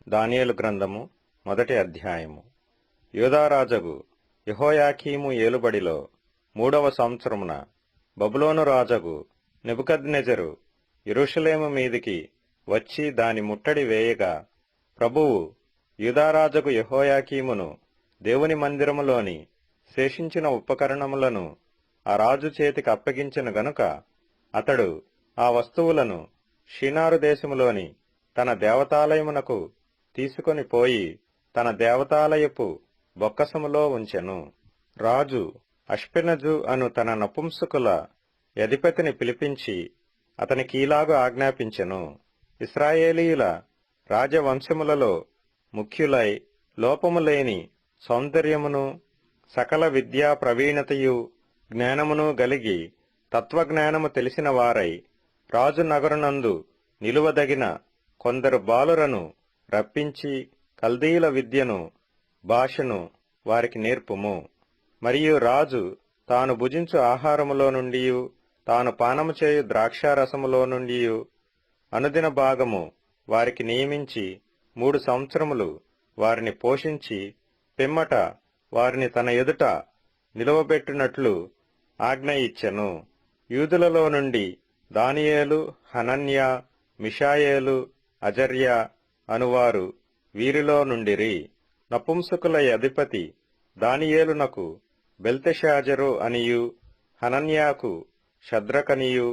దానియేలు గ్రంథము మొదటి అధ్యాయము. యూదారాజగు యెహోయాకీము ఏలుబడిలో 3వ సంవత్సరమున బబులోను రాజగు నెబుకద్నెజరు యెరూషలేము మీదికి వచ్చి దాని ముట్టడి వేయగా, ప్రభువు యూదారాజగు యెహోయాకీమును దేవుని మందిరములోని శేషించిన ఉపకరణములను ఆ రాజు చేతికి అప్పగించెను గనుక, అతడు ఆ వస్తువులను షీనారు దేశములోని తన దేవతాలయమునకు తీసుకొని పోయి తన దేవతాలయపు బొక్కసములో ఉంచెను. రాజు అష్పెనజు అను తన నపుంసకుల అధిపతిని పిలిపించి అతనికీలాగు ఆజ్ఞాపించెను. ఇశ్రాయేలీయుల రాజవంశములలో ముఖ్యులై లోపము లేని సౌందర్యమును సకల విద్యా ప్రవీణతయు జ్ఞానమును గలిగి తత్వజ్ఞానము తెలిసిన వారై రాజు నగరునందు నిలువదగిన కొందరు బాలురను రప్పించి కల్దీయుల విద్యను భాషను వారికి నేర్పుము. మరియు రాజు తాను భుజించు ఆహారములో నుండియు తాను పానము చేయు ద్రాక్షారసములో నుండియు అనుదిన భాగము వారికి నియమించి 3 సంవత్సరములు వారిని పోషించి పిమ్మట వారిని తన ఎదుట నిలువబెట్టునట్లు ఆజ్ఞ ఇచ్చెను. యూదులలో నుండి దానియేలు, హనన్యా, మిషాయేలు, అజర్యా అనువారు వీరిలో నుండిరి. నపుంసకుల అధిపతి దానియేలునకు బెల్తెషాజరు అనియు, హనన్యాకు షద్రకనియు,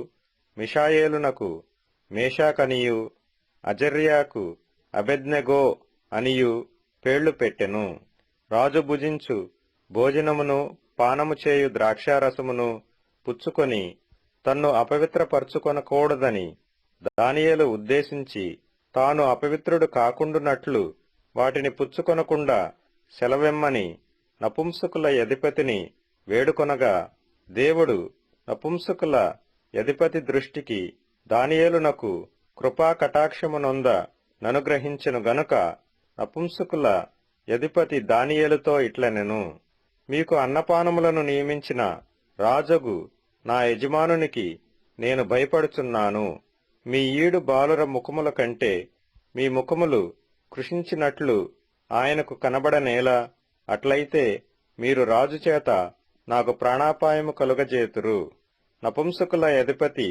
మిషాయేలునకు మేషాకనియు, అజర్యాకు అబెద్నెగో అనియు పేళ్లు పెట్టెను. రాజు భుజించు భోజనమును పానము చేయు ద్రాక్షారసమును పుచ్చుకొని తన్ను అపవిత్రపరచుకొనకూడదని దానియేలు ఉద్దేశించి తాను అపవిత్రుడు కాకుండునట్లు వాటిని పుచ్చుకొనకుండా సెలవెమ్మని నపుంసకుల అధిపతిని వేడుకొనగా, దేవుడు నపుంసకుల అధిపతి దృష్టికి దానియేలునకు కృపా కటాక్షమునొంద ననుగ్రహించెను గనుక నపుంసకుల అధిపతి దానియేలుతో ఇట్లనెను: మీకు అన్నపానములను నియమించిన రాజగు నా యజమానునికి నేను భయపడుచున్నాను. మీ ఈడు బాలుర ముఖముల కంటే మీ ముఖములు కృషించినట్లు ఆయనకు కనబడనేలా. అట్లయితే మీరు రాజుచేత నాకు ప్రాణాపాయము కలుగజేతురు. నపుంసకుల అధిపతి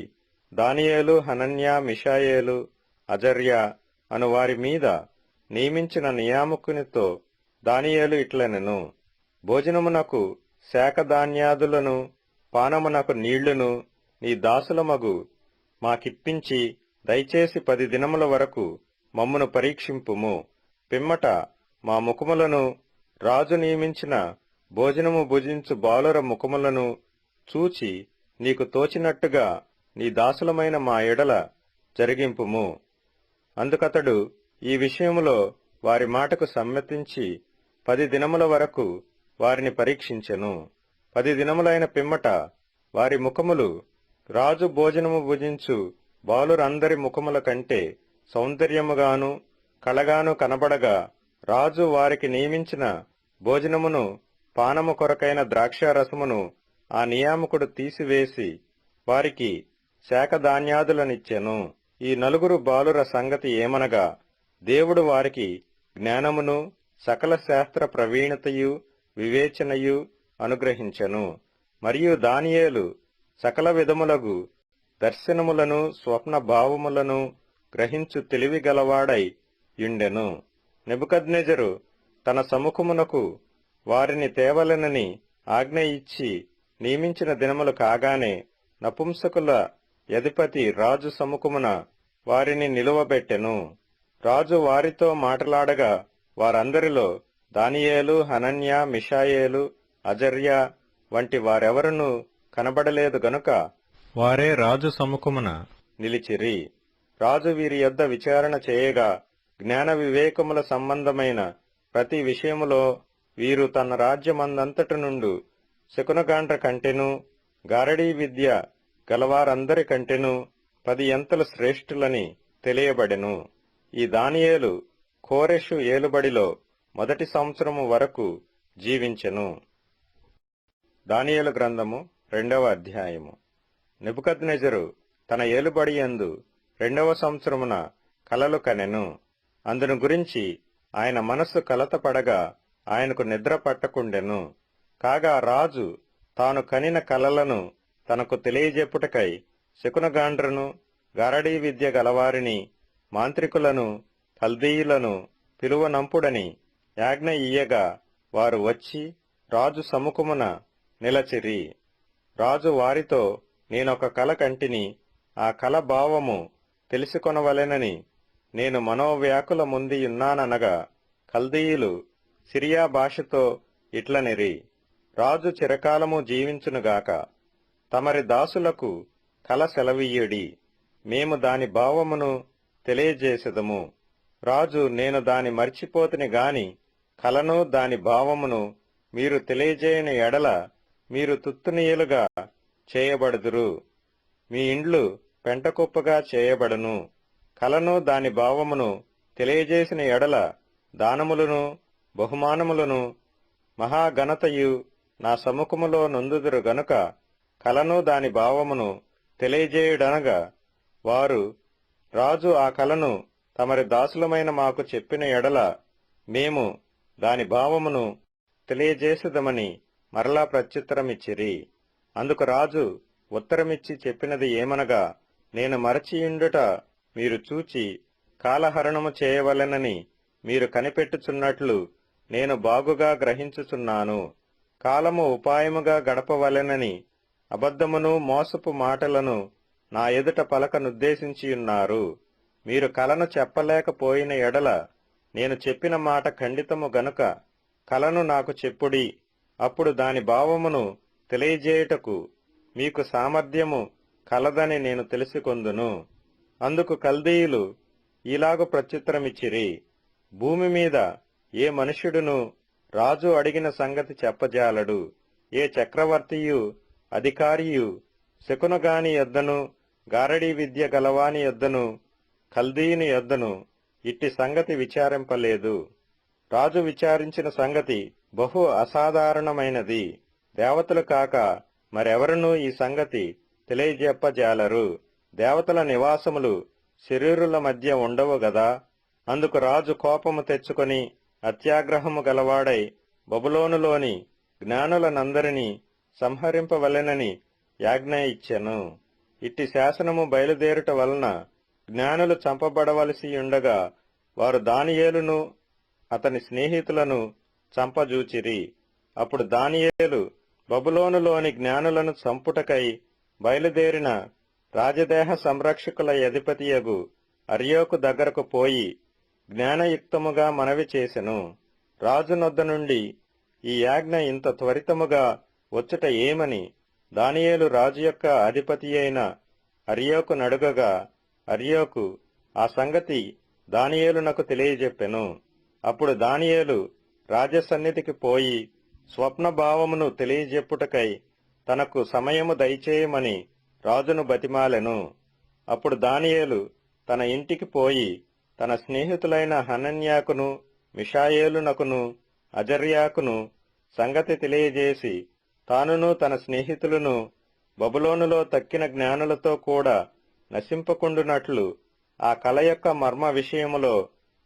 దానియేలు, హనన్యా, మిషాయేలు, అజర్యా అను వారి మీద నియమించిన నియామకునితో దానియేలు ఇట్లనెను: భోజనమునకు శాఖధాన్యాదులను పానమునకు నీళ్లును నీ దాసులమగు మాకిప్పించి దయచేసి 10 దినముల వరకు మమ్మును పరీక్షింపుము. పిమ్మట మా ముఖములను రాజు నియమించిన భోజనము భుజించు బాలుర ముఖములను చూచి నీకు తోచినట్టుగా నీ దాసులమైన మా ఎడల జరిగింపుము. అందుకతడు ఈ విషయములో వారి మాటకు సమ్మతించి 10 దినముల వరకు వారిని పరీక్షించెను. 10 దినములైన పిమ్మట వారి ముఖములు రాజు భోజనము భుజించు బాలురందరి ముఖముల కంటే సౌందర్యముగాను కళగాను కనబడగా, రాజు వారికి నియమించిన భోజనమును పానము కొరకైన ద్రాక్షారసమును ఆ నియామకుడు తీసివేసి వారికి శాఖధాన్యాదులనిచ్చెను. ఈ 4 బాలుర సంగతి ఏమనగా, దేవుడు వారికి జ్ఞానమును సకల శాస్త్ర ప్రవీణతయు వివేచనయు అనుగ్రహించెను. మరియు దానియేలు సకల విధములగు దర్శనములను స్వప్న భావములను గ్రహించు తెలివి గలవాడై యుండెను. నెబుకద్నెజరు తన సముఖమునకు వారిని తేవలెనని ఆజ్ఞ ఇచ్చి నియమించిన దినములు కాగానే నపుంసకుల అధిపతి రాజు సముఖమున వారిని నిలువబెట్టెను. రాజు వారితో మాటలాడగా వారందరిలో దానియేలు, హనన్యా, మిషాయేలు, అజర్యా వంటి వారెవరునూ కనబడలేదు గనుక వారే రాజు సముఖమున నిలిచిరి. రాజు వీరి యొద్ద విచారణ చేయగా, జ్ఞాన వివేకముల సంబంధమైన ప్రతి విషయములో వీరు తన రాజ్యమందంతటి నుండు శకునగాండ్ర కంటెను గారడీ విద్య గలవారందరి కంటెను 10 ఎంతలు శ్రేష్ఠులని తెలియబడెను. ఈ దానియేలు కోరెషు ఏలుబడిలో మొదటి సంవత్సరము వరకు జీవించెను. దానియేలు గ్రంథము 2వ అధ్యాయము. నెబుకద్నెజరు తన ఏలుబడియందు 2వ సంవత్సరమున కలలు కనెను. అందును గురించి ఆయన మనస్సు కలతపడగా ఆయనకు నిద్ర పట్టకుండెను. కాగా రాజు తాను కనిన కలలను తనకు తెలియజెప్పుటకై శకునగాండ్రను, గారడీ విద్య గలవారిని, మాంత్రికులను, కల్దీయులను పిలువనంపుడని యాజ్ఞ ఇయ్యగా వారు వచ్చి రాజు సముఖమున నిలచిరి. రాజు వారితో, నేనొక కల కంటిని, ఆ కల భావము తెలుసుకొనవలెనని నేను మనోవ్యాకుల ముందియున్నాననగా కల్దీయులు సిరియా భాషతో ఇట్లనిరి, రాజు చిరకాలము జీవించునుగాక. తమరి దాసులకు కల సెలవీయుడి, మేము దాని భావమును తెలియజేసెదము. రాజు, నేను దాని మర్చిపోతిని గాని కలను దాని భావమును మీరు తెలియజేయని ఎడల మీరు తుత్తునీయులుగా చేయబడుదురు, మీ ఇండ్లు పెంటకుప్పగా చేయబడును. కలను దాని భావమును తెలియజేసిన ఎడల దానములను బహుమానములను మహాఘనతయు నా సముఖములో నొందుదురు గనుక కలను దాని భావమును తెలియజేయుడనగా వారు, రాజు ఆ కలను తమరి దాసులమైన మాకు చెప్పిన ఎడల మేము దాని భావమును తెలియజేసేదమని మరలా ప్రత్యుత్తరమిచ్చిరి. అందుకు రాజు ఉత్తరమిచ్చి చెప్పినది ఏమనగా, నేను మరచియుండుట మీరు చూచి కాలహరణము చేయవలెనని మీరు కనిపెట్టుచున్నట్లు నేను బాగుగా గ్రహించుచున్నాను. కాలము ఉపాయముగా గడపవలెనని అబద్ధమును మోసపు మాటలను నా ఎదుట పలకనుద్దేశించియున్నారు. మీరు కలను చెప్పలేకపోయిన ఎడల నేను చెప్పిన మాట ఖండితము గనుక కలను నాకు చెప్పుడి, అప్పుడు దాని భావమును తెలియజేయుటకు మీకు సామర్థ్యము కలదని నేను తెలుసుకొందును. అందుకు కల్దీయులు ఇలాగు ప్రత్యుత్తరమిచ్చిరి, భూమి మీద ఏ మనుష్యుడును రాజు అడిగిన సంగతి చెప్పజాలడు. ఏ చక్రవర్తియు అధికారియు శకునగాని యొద్దను, గారడీ విద్య గలవాని యొద్దను, కల్దీయుని యొద్దను ఇట్టి సంగతి విచారింపలేదు. రాజు విచారించిన సంగతి బహు అసాధారణమైనది. దేవతలు కాక మరెవరునూ ఈ సంగతి తెలియజెప్పజాలరు. దేవతల నివాసములు శరీరుల మధ్య ఉండవు గదా. అందుకు రాజు కోపము తెచ్చుకొని అత్యాగ్రహము గలవాడై బబులోనులోని జ్ఞానులనందరినీ సంహరింపవలెనని యాజ్ఞ ఇచ్చెను. ఇట్టి శాసనము బయలుదేరుట వలన జ్ఞానులు చంపబడవలసియుండగా వారు దానియేలును అతని స్నేహితులను చంపజూచిరి. అప్పుడు దానియేలు బబులోనులోని జ్ఞానులను చంపుటకై బయలుదేరిన రాజదేహ సంరక్షకుల అధిపతియగు అర్యోకు దగ్గరకు పోయి జ్ఞానయుక్తముగా మనవి చేసెను. రాజునొద్ద నుండి ఈ యాజ్ఞ ఇంత త్వరితముగా వచ్చుట ఏమని దానియేలు రాజు యొక్క అధిపతి అయిన అర్యోకు నడుగగా అర్యోకు ఆ సంగతి దానియేలునకు తెలియజెప్పెను. అప్పుడు దానియేలు రాజసన్నిధికి పోయి స్వప్నభావమును తెలియజెప్పుటకై తనకు సమయము దయచేయమని రాజును బతిమాలెను. అప్పుడు దానియేలు తన ఇంటికి పోయి తన స్నేహితులైన హనన్యాకును, మిషాయేలునకును, అజర్యాకును సంగతి తెలియజేసి తానును తన స్నేహితులను బబులోనులో తక్కిన జ్ఞానులతో కూడా నశింపకుండునట్లు ఆ కల యొక్క మర్మ విషయములో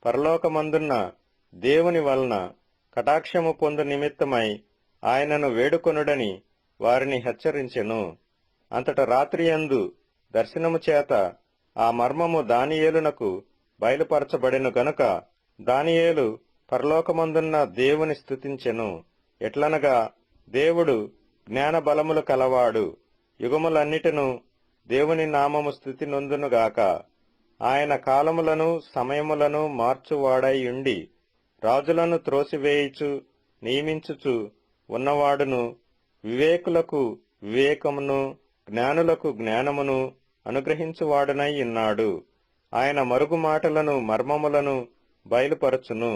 పరలోకమందున్న దేవుని వలన కటాక్షము పొందు నిమిత్తమై ఆయనను వేడుకొనుడని వారిని హెచ్చరించెను. అంతట రాత్రియందు దర్శనము చేత ఆ మర్మము దానియేలునకు బయలుపరచబడెను గనుక దానియేలు పరలోకమందున్న దేవుని స్తుతించెను. ఎట్లనగా, దేవుడు జ్ఞాన బలములు కలవాడు, యుగములన్నిటిను దేవుని నామము స్తుతి నొందునుగాక. ఆయన కాలములను సమయములను మార్చువాడై ఉండి రాజులను త్రోసివేయుచు నియమించుచు ఉన్నవాడును, వివేకులకు వివేకమును జ్ఞానులకు జ్ఞానమును అనుగ్రహించువాడునై ఉన్నాడు. ఆయన మరుగు మాటలను మర్మములను బయలుపరచును.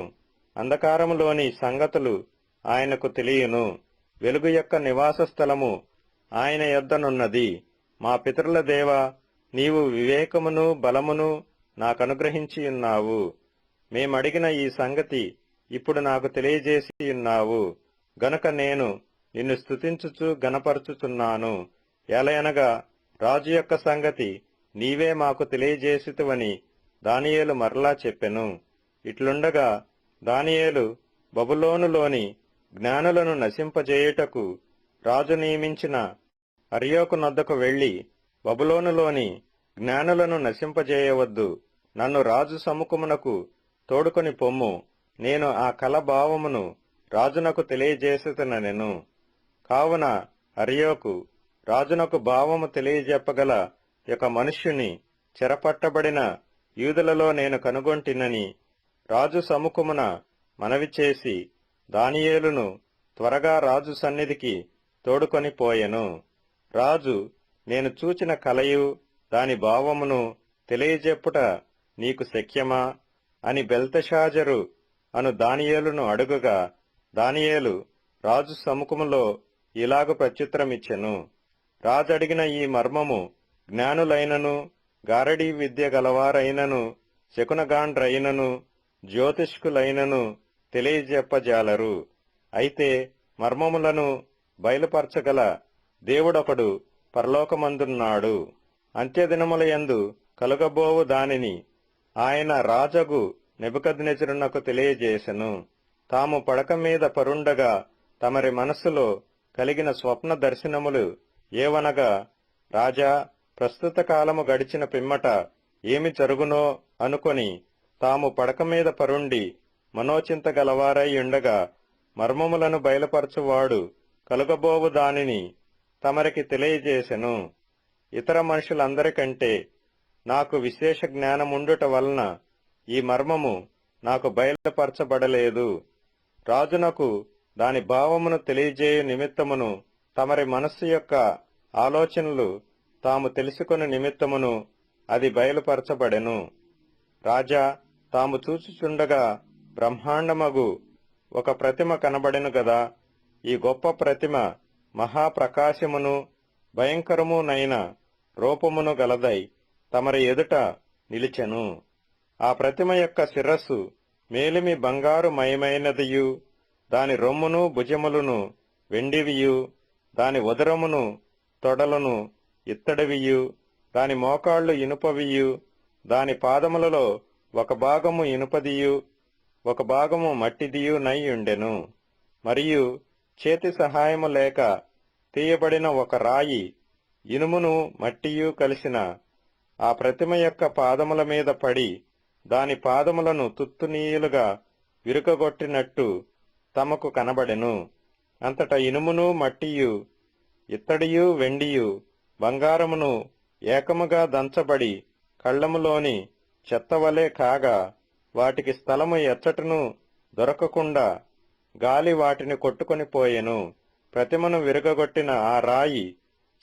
అంధకారములోని సంగతులు ఆయనకు తెలియను. వెలుగు యొక్క నివాస స్థలము ఆయన యొద్దనున్నది. మా పితరుల దేవా, నీవు వివేకమును బలమును నాకనుగ్రహించియున్నావు. మేమడిగిన ఈ సంగతి ఇప్పుడు నాకు తెలియజేసియున్నావు గనుక నేను నిన్ను స్తుతించుచు గణపరచుచున్నాను. ఎలయనగా రాజు యొక్క సంగతి నీవే మాకు తెలియజేసితివని దానియేలు మరలా చెప్పెను. ఇట్లుండగా దానియేలు బబులోనులోని జ్ఞానులను నశింపజేయుటకు రాజు నియమించిన అర్యోకు నొద్దకు వెళ్లి, బబులోనులోని జ్ఞానులను నశింపజేయవద్దు, నన్ను రాజు సముఖమునకు తోడుకొని పొమ్ము, నేను ఆ కల భావమును రాజునకు తెలియజేసేదనెను. కావున అర్యోకు రాజునకు భావము తెలియజెప్పగల ఒక మనుష్యుని చెరపట్టబడిన యూదులలో నేను కనుగొంటినని రాజు సముఖమున మనవి చేసి, దానియేలును త్వరగా రాజు సన్నిధికి తోడుకొని పోయెను. రాజు, నేను చూచిన కలయు దాని భావమును తెలియజెప్పుట నీకు శక్యమా అని బెల్తెషాజరు అను దానియేలును అడుగగా, దానియేలు రాజు సముఖములో ఇలాగు ప్రత్యుత్తరమిచ్చెను. రాజడిగిన ఈ మర్మము జ్ఞానులైనను, గారడీ విద్య గలవారైనను, శకునగాండ్రైనను, జ్యోతిష్కులైనను తెలియజెప్పజాలరు. అయితే మర్మములను బయలుపరచగల దేవుడొకడు పరలోకమందున్నాడు. అంత్యదినములయందు కలుగబోవు దానిని ఆయన రాజగు నెబుకద్నెజరునకు తెలియజేసెను. తాము పడక మీద పరుండగా తమరి మనస్సులో కలిగిన స్వప్న దర్శనములు ఏవనగా, రాజా, ప్రస్తుత కాలము గడిచిన పిమ్మట ఏమి జరుగునో అనుకొని తాము పడక మీద పరుండి మనోచింత గలవారై ఉండగా మర్మములను బయలుపరచువాడు కలుగబోవు దానిని తమరికి తెలియజేసెను. ఇతర మనుషులందరికంటే నాకు విశేష జ్ఞానముండుట వలన ఈ మర్మము నాకు బయలుపరచబడలేదు. రాజునకు దాని భావమును తెలియజేయు నిమిత్తమును, తమరి మనస్సు యొక్క ఆలోచనలు తాము తెలుసుకుని నిమిత్తమును అది బయలుపరచబడెను. రాజా, తాము చూచుచుండగా బ్రహ్మాండమగు ఒక ప్రతిమ కనబడెను గదా. ఈ గొప్ప ప్రతిమ మహాప్రకాశమును భయంకరమునైన రూపమును గలదై తమరి ఎదుట నిలిచెను. ఆ ప్రతిమ యొక్క శిరస్సు మేలిమి బంగారు మయమైనదియు, దాని రొమ్మును భుజములను వెండివియు, దాని ఉదరమును తొడలను ఇత్తడివియు, దాని మోకాళ్లు ఇనుపవియు, దాని పాదములలో ఒక భాగము ఇనుపదియు ఒక భాగము మట్టిదియు నై ఉండెను. మరియు చేతి సహాయము లేక తీయబడిన ఒక రాయి ఇనుమును మట్టియు కలిసిన ఆ ప్రతిమ యొక్క పాదముల మీద పడి దాని పాదములను తుత్తునీయులుగా విరుకగొట్టినట్టు తమకు కనబడెను. అంతటా ఇనుమును మట్టియు ఇత్తడియు వెండియు బంగారమును ఏకముగా దంచబడి కళ్ళములోని చెత్తవలే కాగా, వాటికి స్థలము ఎచ్చటను దొరకకుండా గాలి వాటిని కొట్టుకొని పోయెను. ప్రతిమను విరగగొట్టిన ఆ రాయి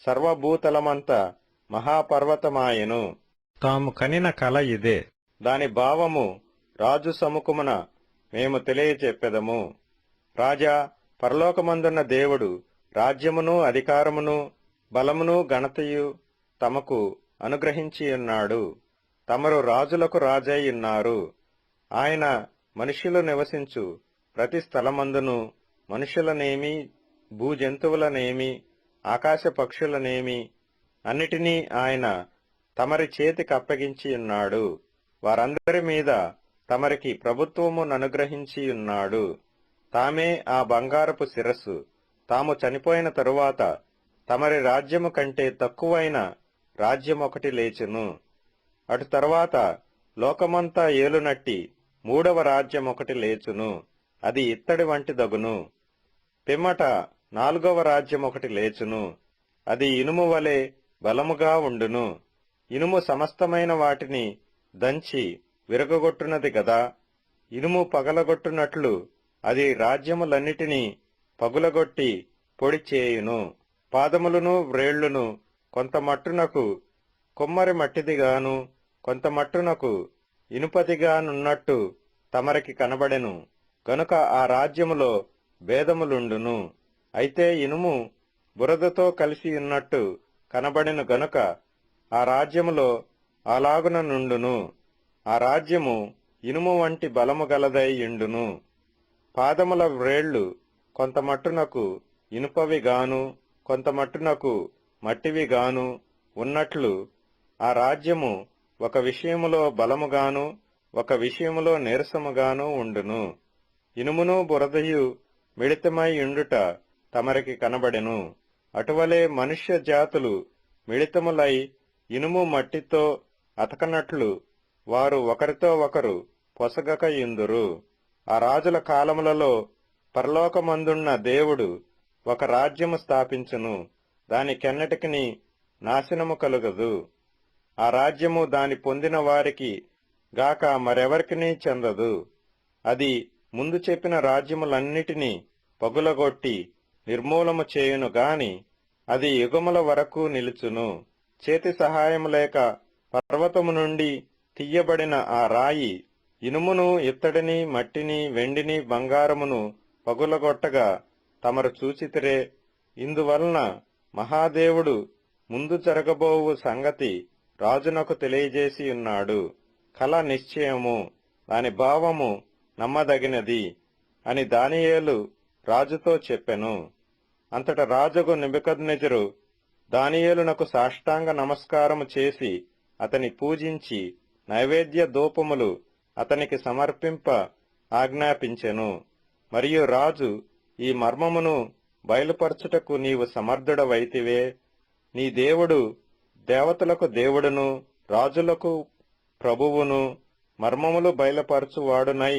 సర్వభూతలమంత మహాపర్వతమాయెను. తాము కనిన కల ఇదే. దాని భావము రాజు సముఖమున మేము తెలియచెప్పెదము. రాజా, పరలోకమందున్న దేవుడు రాజ్యమును అధికారమును బలమును ఘనతయు తమకు అనుగ్రహించియున్నాడు. తమరు రాజులకు రాజై ఉన్నారు. ఆయన మనుష్యులు నివసించు ప్రతి స్థలమందును మనుషులనేమి, భూజంతువులనేమి, ఆకాశ పక్షులనేమి అన్నిటినీ ఆయన తమరి చేతికి అప్పగించియున్నాడు. వారందరి మీద తమరికి ప్రభుత్వముననుగ్రహించియున్నాడు. తామే ఆ బంగారపు శిరస్సు. తాము చనిపోయిన తరువాత తమరి రాజ్యము కంటే తక్కువైన రాజ్యమొకటి లేచును. అటు తరువాత లోకమంతా ఏలునట్టి మూడవ రాజ్యమొకటి లేచును. అది ఇత్తడి వంటి దగును. పిమ్మట నాలుగవ రాజ్యమొకటి లేచును. అది ఇనుము వలె బలముగా ఉండును. ఇనుము సమస్తమైన వాటిని దంచి విరగగొట్టునది గదా. ఇనుము పగలగొట్టునట్లు అది రాజ్యములన్నిటినీ పగులగొట్టి పొడి చేయును. పాదములను వ్రేళ్లును కొంత మట్టునకు కొమ్మరి మట్టిదిగాను, కొంత మట్టునకు ఇనుపదిగానున్నట్టు తమరికి కనబడెను. గనుక ఆ రాజ్యములో భేదములుండును. అయితే ఇనుము బురదతో కలిసి ఉన్నట్టు కనబడెను గనుక ఆ రాజ్యములో అలాగున నుండును. ఆ రాజ్యము ఇనుము వంటి బలము గలదై యుండును. పాదముల వ్రేళ్లు కొంత మట్టునకు ఇనుపవిగాను, కొంత మట్టునకు మట్టివిగాను ఉన్నట్లు ఆ రాజ్యము ఒక విషయములో బలముగాను, ఒక విషయములో నీరసముగాను ఉండును. ఇనుమును బురదయు మిళితమై ఉండుట తమరికి కనబడెను. అటువలే మనుష్య జాతులు మిళితములై ఇనుము మట్టితో అతకనట్లు వారు ఒకరితో ఒకరు పొసగక యుందురు. ఆ రాజుల కాలములలో పరలోకమందున్న దేవుడు ఒక రాజ్యము స్థాపించును. దానికెన్నటికిని నాశనము కలుగదు. ఆ రాజ్యము దాని పొందిన వారికి గాక మరెవరికినీ చెందదు. అది ముందు చెప్పిన రాజ్యములన్నిటినీ పగులగొట్టి నిర్మూలము చేయును గాని అది యుగముల వరకు నిలుచును. చేతి సహాయము లేక పర్వతము నుండి తీయబడిన ఆ రాయి ఇనుమును, ఇత్తడిని, మట్టిని, వెండిని, బంగారమును పగులగొట్టగా తమరు చూచితిరే. ఇందువలన మహాదేవుడు ముందు జరగబోవు సంగతి రాజునకు తెలియజేసి ఉన్నాడు. కల నిశ్చయము, దాని భావము నమ్మదగినది అని దానియేలు రాజుతో చెప్పెను. అంతట రాజుకు నెబుకద్నెజరు దానియేలునకు సాష్టాంగ నమస్కారము చేసి అతని పూజించి నైవేద్య ధూపములు అతనికి సమర్పింప ఆజ్ఞాపించెను. మరియు రాజు, ఈ మర్మమును బయలుపరచుటకు నీవు సమర్థుడవైతివే. నీ దేవుడు దేవతలకు దేవుడును, రాజులకు ప్రభువును, మర్మములు బయలుపరచువాడునై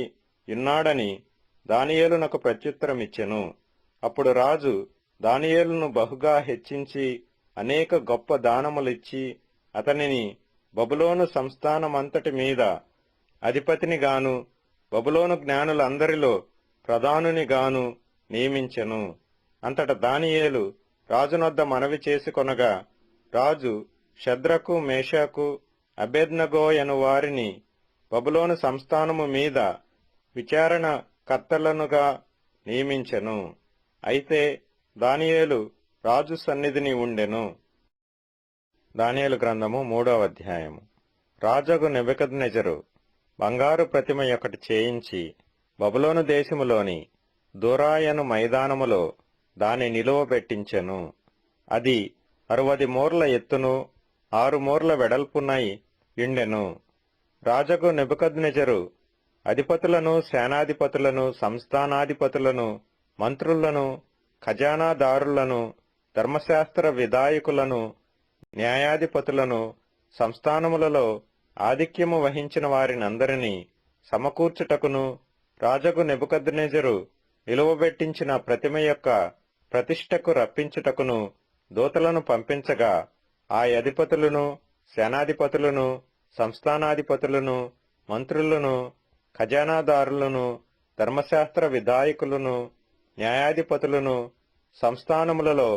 ఉన్నాడని దానియేలునకు ప్రత్యుత్తరమిచ్చెను. అప్పుడు రాజు దానియేలును బహుగా హెచ్చించి అనేక గొప్ప దానములిచ్చి అతనిని బబులోను సంస్థానమంతటి మీద అధిపతినిగాను, బబులోను జ్ఞానులందరిలో ప్రధానునిగాను నియమించెను. అంతట దానియేలు రాజునొద్ద మనవి చేసుకొనగా రాజు షద్రకు, మేషాకు, అబేద్నగో అను వారిని బబులోను సంస్థానము మీద విచారణ కర్తలనుగా నియమించెను. అయితే దానియేలు రాజు సన్నిధిని ఉండెను. దానియేలు గ్రంథము 3వ అధ్యాయము. రాజగు నెబుకద్నెజరు బంగారు ప్రతిమ ఒకటి చేయించి బబులోను దేశములోని దూరాయను మైదానములో దాని నిలువబెట్టించెను. అది 60 మూరల ఎత్తును 6 మూరల వెడల్పునై యుండెను. రాజగు నెబుకద్నెజరు అధిపతులను, సేనాధిపతులను, సంస్థానాధిపతులను, మంత్రులను, ఖజానాదారులను, ధర్మశాస్త్ర విధాయకులను, న్యాయాధిపతులను, సంస్థానములలో ఆధిక్యము వహించిన వారినందరినీ సమకూర్చుటకును రాజగు నెబుకద్నెజరు నిలువబెట్టించిన ప్రతిమ యొక్క ప్రతిష్టకు రప్పించుటకును దూతలను పంపించగా ఆ అధిపతులను, సేనాధిపతులను, సంస్థానాధిపతులను, మంత్రులను, ఖజానాదారులను, ధర్మశాస్త్ర విధాయకులను, న్యాయాధిపతులను, సంస్థానములలో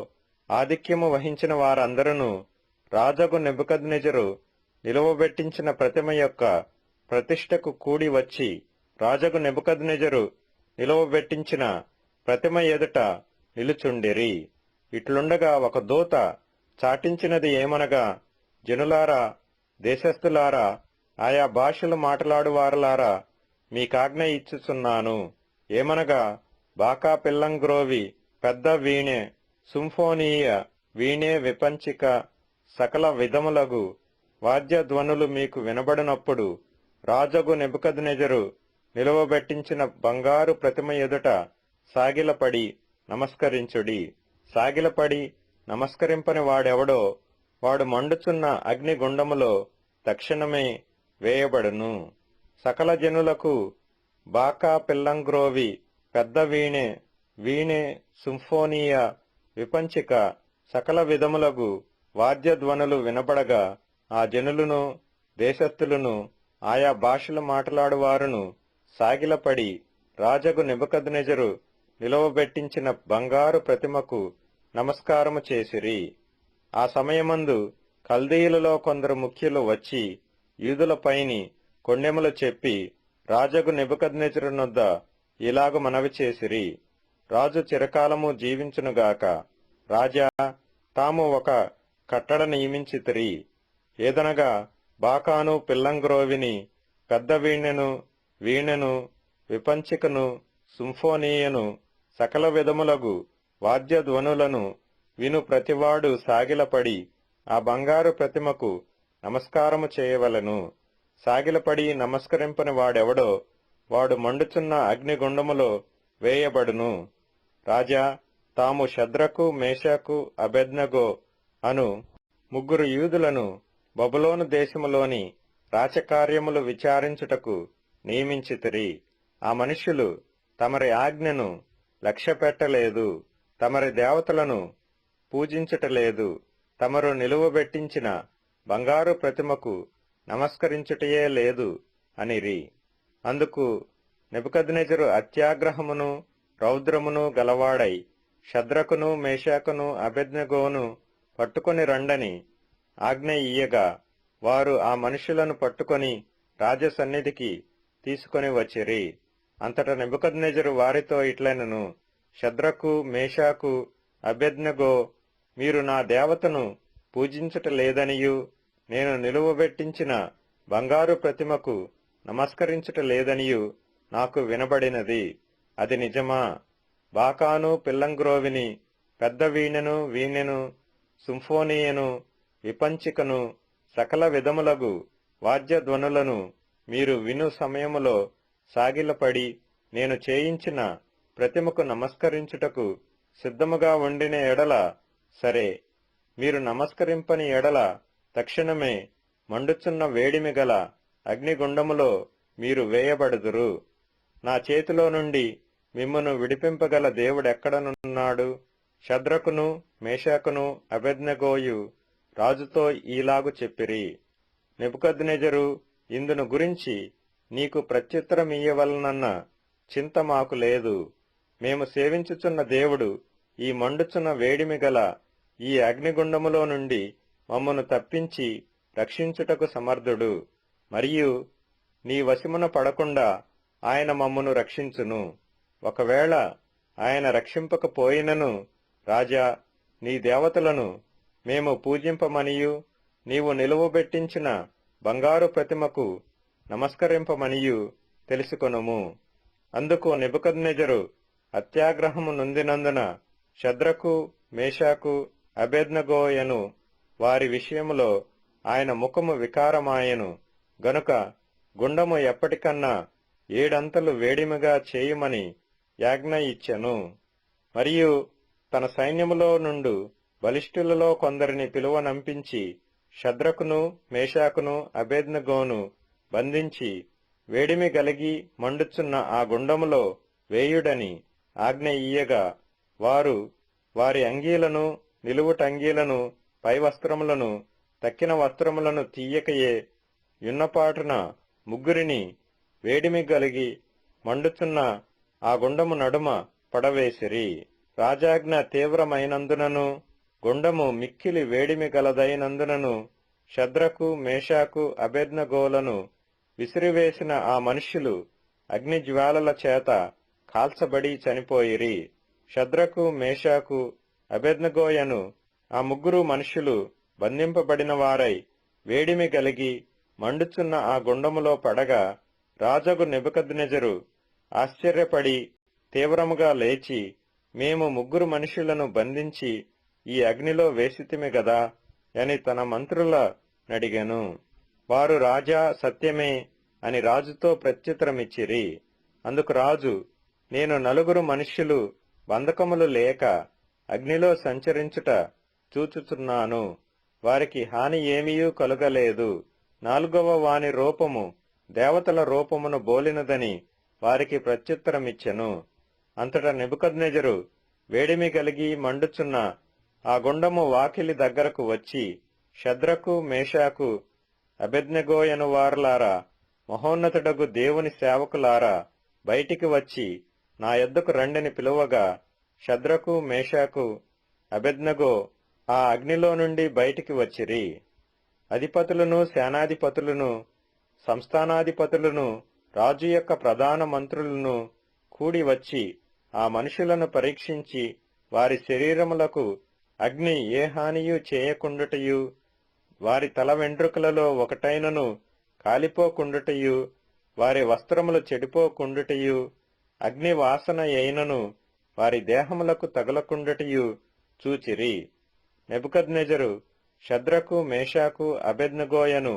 ఆధిక్యము వహించిన వారందరూ రాజగు నెబుకద్నెజరు నిలువబెట్టించిన ప్రతిమ యొక్క ప్రతిష్టకు కూడి వచ్చి రాజగు నెబుకద్నెజరు నిలువబెట్టించిన ప్రతిమ ఎదుట నిలుచుండిరి. ఇట్లుండగా ఒక దూత చాటించినది ఏమనగా, జనులారా, దేశస్థులారా, ఆయా భాషలు మాట్లాడువారలారా, మీకాజ్ఞ ఇచ్చుచున్నాను. ఏమనగా, బాకా పిల్లంగ్రోవి, పెద్ద వీణె, సింఫోనీయ, వీణె, విపంచిక, సకల విధములగు వాద్యధ్వనులు మీకు వినబడినప్పుడు రాజగు నెబుకద్నెజరు నిలువబెట్టించిన బంగారు ప్రతిమ ఎదుట సాగిలపడి నమస్కరించుడి. సాగిలపడి నమస్కరింపని వాడెవడో వాడు మండుచున్న అగ్నిగుండములో తక్షణమే వేయబడును. సకల జనులకు బాకా పిల్లంగ్రోవి, పెద్ద వీణె, వీణె, సింఫోనీయ, విపంచిక, సకల విధములగు వాద్యధ్వనులు వినబడగా ఆ జనులను, దేశస్థులను, ఆయా భాషలు మాట్లాడువారును సాగిలపడి రాజగు నెబుకద్నెజరు నిలువబెట్టించిన బంగారు ప్రతిమకు నమస్కారము చేసిరి. ఆ సమయమందు కల్దీయులలో కొందరు ముఖ్యులు వచ్చి యూదులపైని కొండెములు చెప్పి రాజగు నెబుకద్నెజరునొద్ద ఇలాగు మనవి చేసిరి. రాజు చిరకాలము జీవించునుగాక. రాజా, తాము ఒక కట్టడ నియమించితిరి. ఏదనగా బాకాను, పిల్లంగ్రోవిని, పెద్ద వీణెను, వీణెను, విపంచికను, సింఫోనీయను, సకల విధములగు వాద్యధ్వనులను విను ప్రతివాడు సాగిలపడి ఆ బంగారు ప్రతిమకు నమస్కారము చేయవలెను. సాగిలపడి నమస్కరింపని వాడెవడో వాడు మండుచున్న అగ్నిగుండములో వేయబడును. రాజా, తాము షద్రకు, మేషాకు, అబేద్నెగో అను ముగ్గురు యూదులను బబులోను దేశములోని రాచకార్యములు విచారించుటకు నియమించితిరి. ఆ మనుష్యులు తమరి ఆజ్ఞను లక్ష్యపెట్టలేదు, తమరి దేవతలను పూజించుటలేదు, తమరు నిలువబెట్టించిన బంగారు ప్రతిమకు నమస్కరించుటయే లేదు అనిరి. అందుకు నెబుకద్నెజరు అత్యాగ్రహమును రౌద్రమును గలవాడై షద్రకును, మేషాకును, అబేద్నెగోను పట్టుకొని రండని ఆజ్ఞ ఇయ్యగా వారు ఆ మనుషులను పట్టుకొని రాజసన్నిధికి తీసుకొని వచ్చిరి. అంతట నెబుకద్నెజరు వారితో ఇట్లనెను, షద్రకు, మేషాకు, అబేద్నెగో, మీరు నా దేవతను పూజించుటలేదనియు నేను నిలువబెట్టించిన బంగారు ప్రతిమకు నమస్కరించుటలేదనియు నాకు వినబడినది. అది నిజమా? బాకాను, పిల్లంగ్రోవిని, పెద్ద వీణెను, సింఫోనియను, విపంచికను, సకల విధములగు వాద్యధ్వనులను మీరు విను సమయములో సాగిలపడి నేను చేయించిన ప్రతిమకు నమస్కరించుటకు సిద్ధముగా ఉండిన ఎడల సరే, మీరు నమస్కరింపని ఎడల తక్షణమే మండుచున్న వేడిమి గల అగ్నిగుండములో మీరు వేయబడుదురు. నా చేతిలో నుండి మిమ్మును విడిపింపగల దేవుడెక్కడనున్నాడు? షద్రకును, మేషాకును, అబేద్నెగోయు రాజుతో ఈలాగు చెప్పిరి. నెబుకద్నెజరు, ఇందును గురించి నీకు ప్రత్యుత్తరమియ్యవలనన్న చింత మాకు లేదు. మేము సేవించుచున్న దేవుడు ఈ మండుచున్న వేడిమి గల ఈ అగ్నిగుండములో నుండి మమ్మను తప్పించి రక్షించుటకు సమర్థుడు. మరియు నీ వశమున పడకుండా ఆయన మమ్మను రక్షించును. ఒకవేళ ఆయన రక్షింపకపోయినను, రాజా, నీ దేవతలను మేము పూజింపమనియు నీవు నిలువబెట్టించిన బంగారు ప్రతిమకు నమస్కరింపమనియు తెలుసుకొనుము. అందుకు నెబుకద్నెజరు అత్యాగ్రహము నొందినందున షద్రకు, మేషాకు, అబేద్నెగోయను వారి విషయములో ఆయన ముఖము వికారమాయెను గనుక గుండము ఎప్పటికన్నా 7 అంతలు వేడిమిగా చేయుమని యాజ్ఞ ఇచ్చెను. మరియు తన సైన్యములో నుండు బలిష్ఠులలో కొందరిని పిలువనంపించి షద్రకును, మేషాకును, అబేద్నెగోను బంధించి వేడిమి గలిగి మండుచున్న ఆ గుండములో వేయుడని ఆజ్ఞ ఇయ్యగా వారు వారి అంగీలను, నిలువుటంగీలను, పై వస్త్రములను, తక్కిన వస్త్రములను తీయకయే యున్నపాటున ముగ్గురిని వేడిమి గలిగి మండుచున్న ఆ గుండము నడుమ పడవేసిరి. రాజాజ్ఞ తీవ్రమైనందునను గుండము మిక్కిలి వేడిమి గలదైనందునను షద్రకు, మేషాకు, అబేద్నెగోలను విసిరివేసిన ఆ మనుష్యులు అగ్నిజ్వాలల చేత కాల్చబడి చనిపోయిరి. షద్రకు, మేషాకు, అబేద్నెగోయను ఆ ముగ్గురు మనుష్యులు బంధింపబడిన వారై వేడిమి గలిగి మండుచున్న ఆ గుండములో పడగా రాజగు నెబుకద్నెజరు ఆశ్చర్యపడి తీవ్రముగా లేచి, మేము ముగ్గురు మనుష్యులను బంధించి ఈ అగ్నిలో వేసితిమి గదా అని తన మంత్రుల నడిగెను. వారు, రాజా, సత్యమే అని రాజుతో ప్రత్యుత్తరమిచ్చిరి. అందుకు రాజు, నేను 4 మనుష్యులు బంధకములు లేక అగ్నిలో సంచరించుట చూచుచున్నాను. వారికి హాని ఏమీయూ కలుగలేదు. 4వ వాని రూపము దేవతల రూపమును బోలినదని వారికి ప్రత్యుత్తరమిచ్చెను. అంతటా నెబుకద్నెజరు వేడిమి కలిగి మండుచున్న ఆ గుండము వాకిలి దగ్గరకు వచ్చి, షద్రకు, మేషాకు, అబేద్నెగోయను వారలారా, మహోన్నతుడగు దేవుని సేవకులారా, బయటికి వచ్చి నా యొద్దకు రండిని పిలువగా షద్రకు, మేషాకు, అబేద్నెగో ఆ అగ్నిలో నుండి బయటికి వచ్చిరి. అధిపతులను, సేనాధిపతులను, సంస్థానాధిపతులను, రాజు యొక్క ప్రధాన మంత్రులను కూడి వచ్చి ఆ మనుషులను పరీక్షించి వారి శరీరములకు అగ్ని ఏ హానియూ చేయకుండుటయు, వారి తల వెంట్రుకలలో ఒకటైనను కాలిపోకుండుటయు, వారి వస్త్రములు చెడిపోకుండుటయు, అగ్ని వాసన అయినను వారి దేహములకు తగలకుండుటయు చూచిరి. నెబుకద్నెజరు షద్రకు, మేషాకు, అబేద్నెగోయను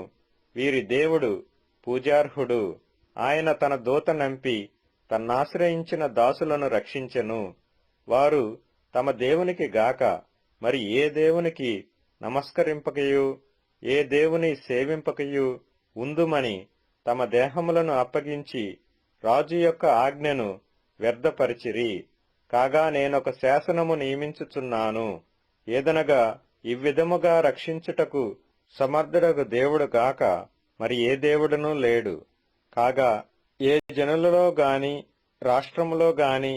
వీరి దేవుడు పూజార్హుడు. ఆయన తన దూత నంపి తన్నాశ్రయించిన దాసులను రక్షించెను. వారు తమ దేవునికి గాక మరి ఏ దేవునికి నమస్కరింపకయు ఏ దేవుని సేవింపకయు ఉందుమని తమ దేహములను అప్పగించి రాజు యొక్క ఆజ్ఞను వ్యర్థపరిచిరి. కాగా నేనొక శాసనము నియమించుచున్నాను, ఏదనగా ఇవ్విధముగా రక్షించుటకు సమర్థుడగు దేవుడు గాక మరి ఏ దేవుడునూ లేడు. కాగా ఏ జనులలో గాని రాష్ట్రములో గాని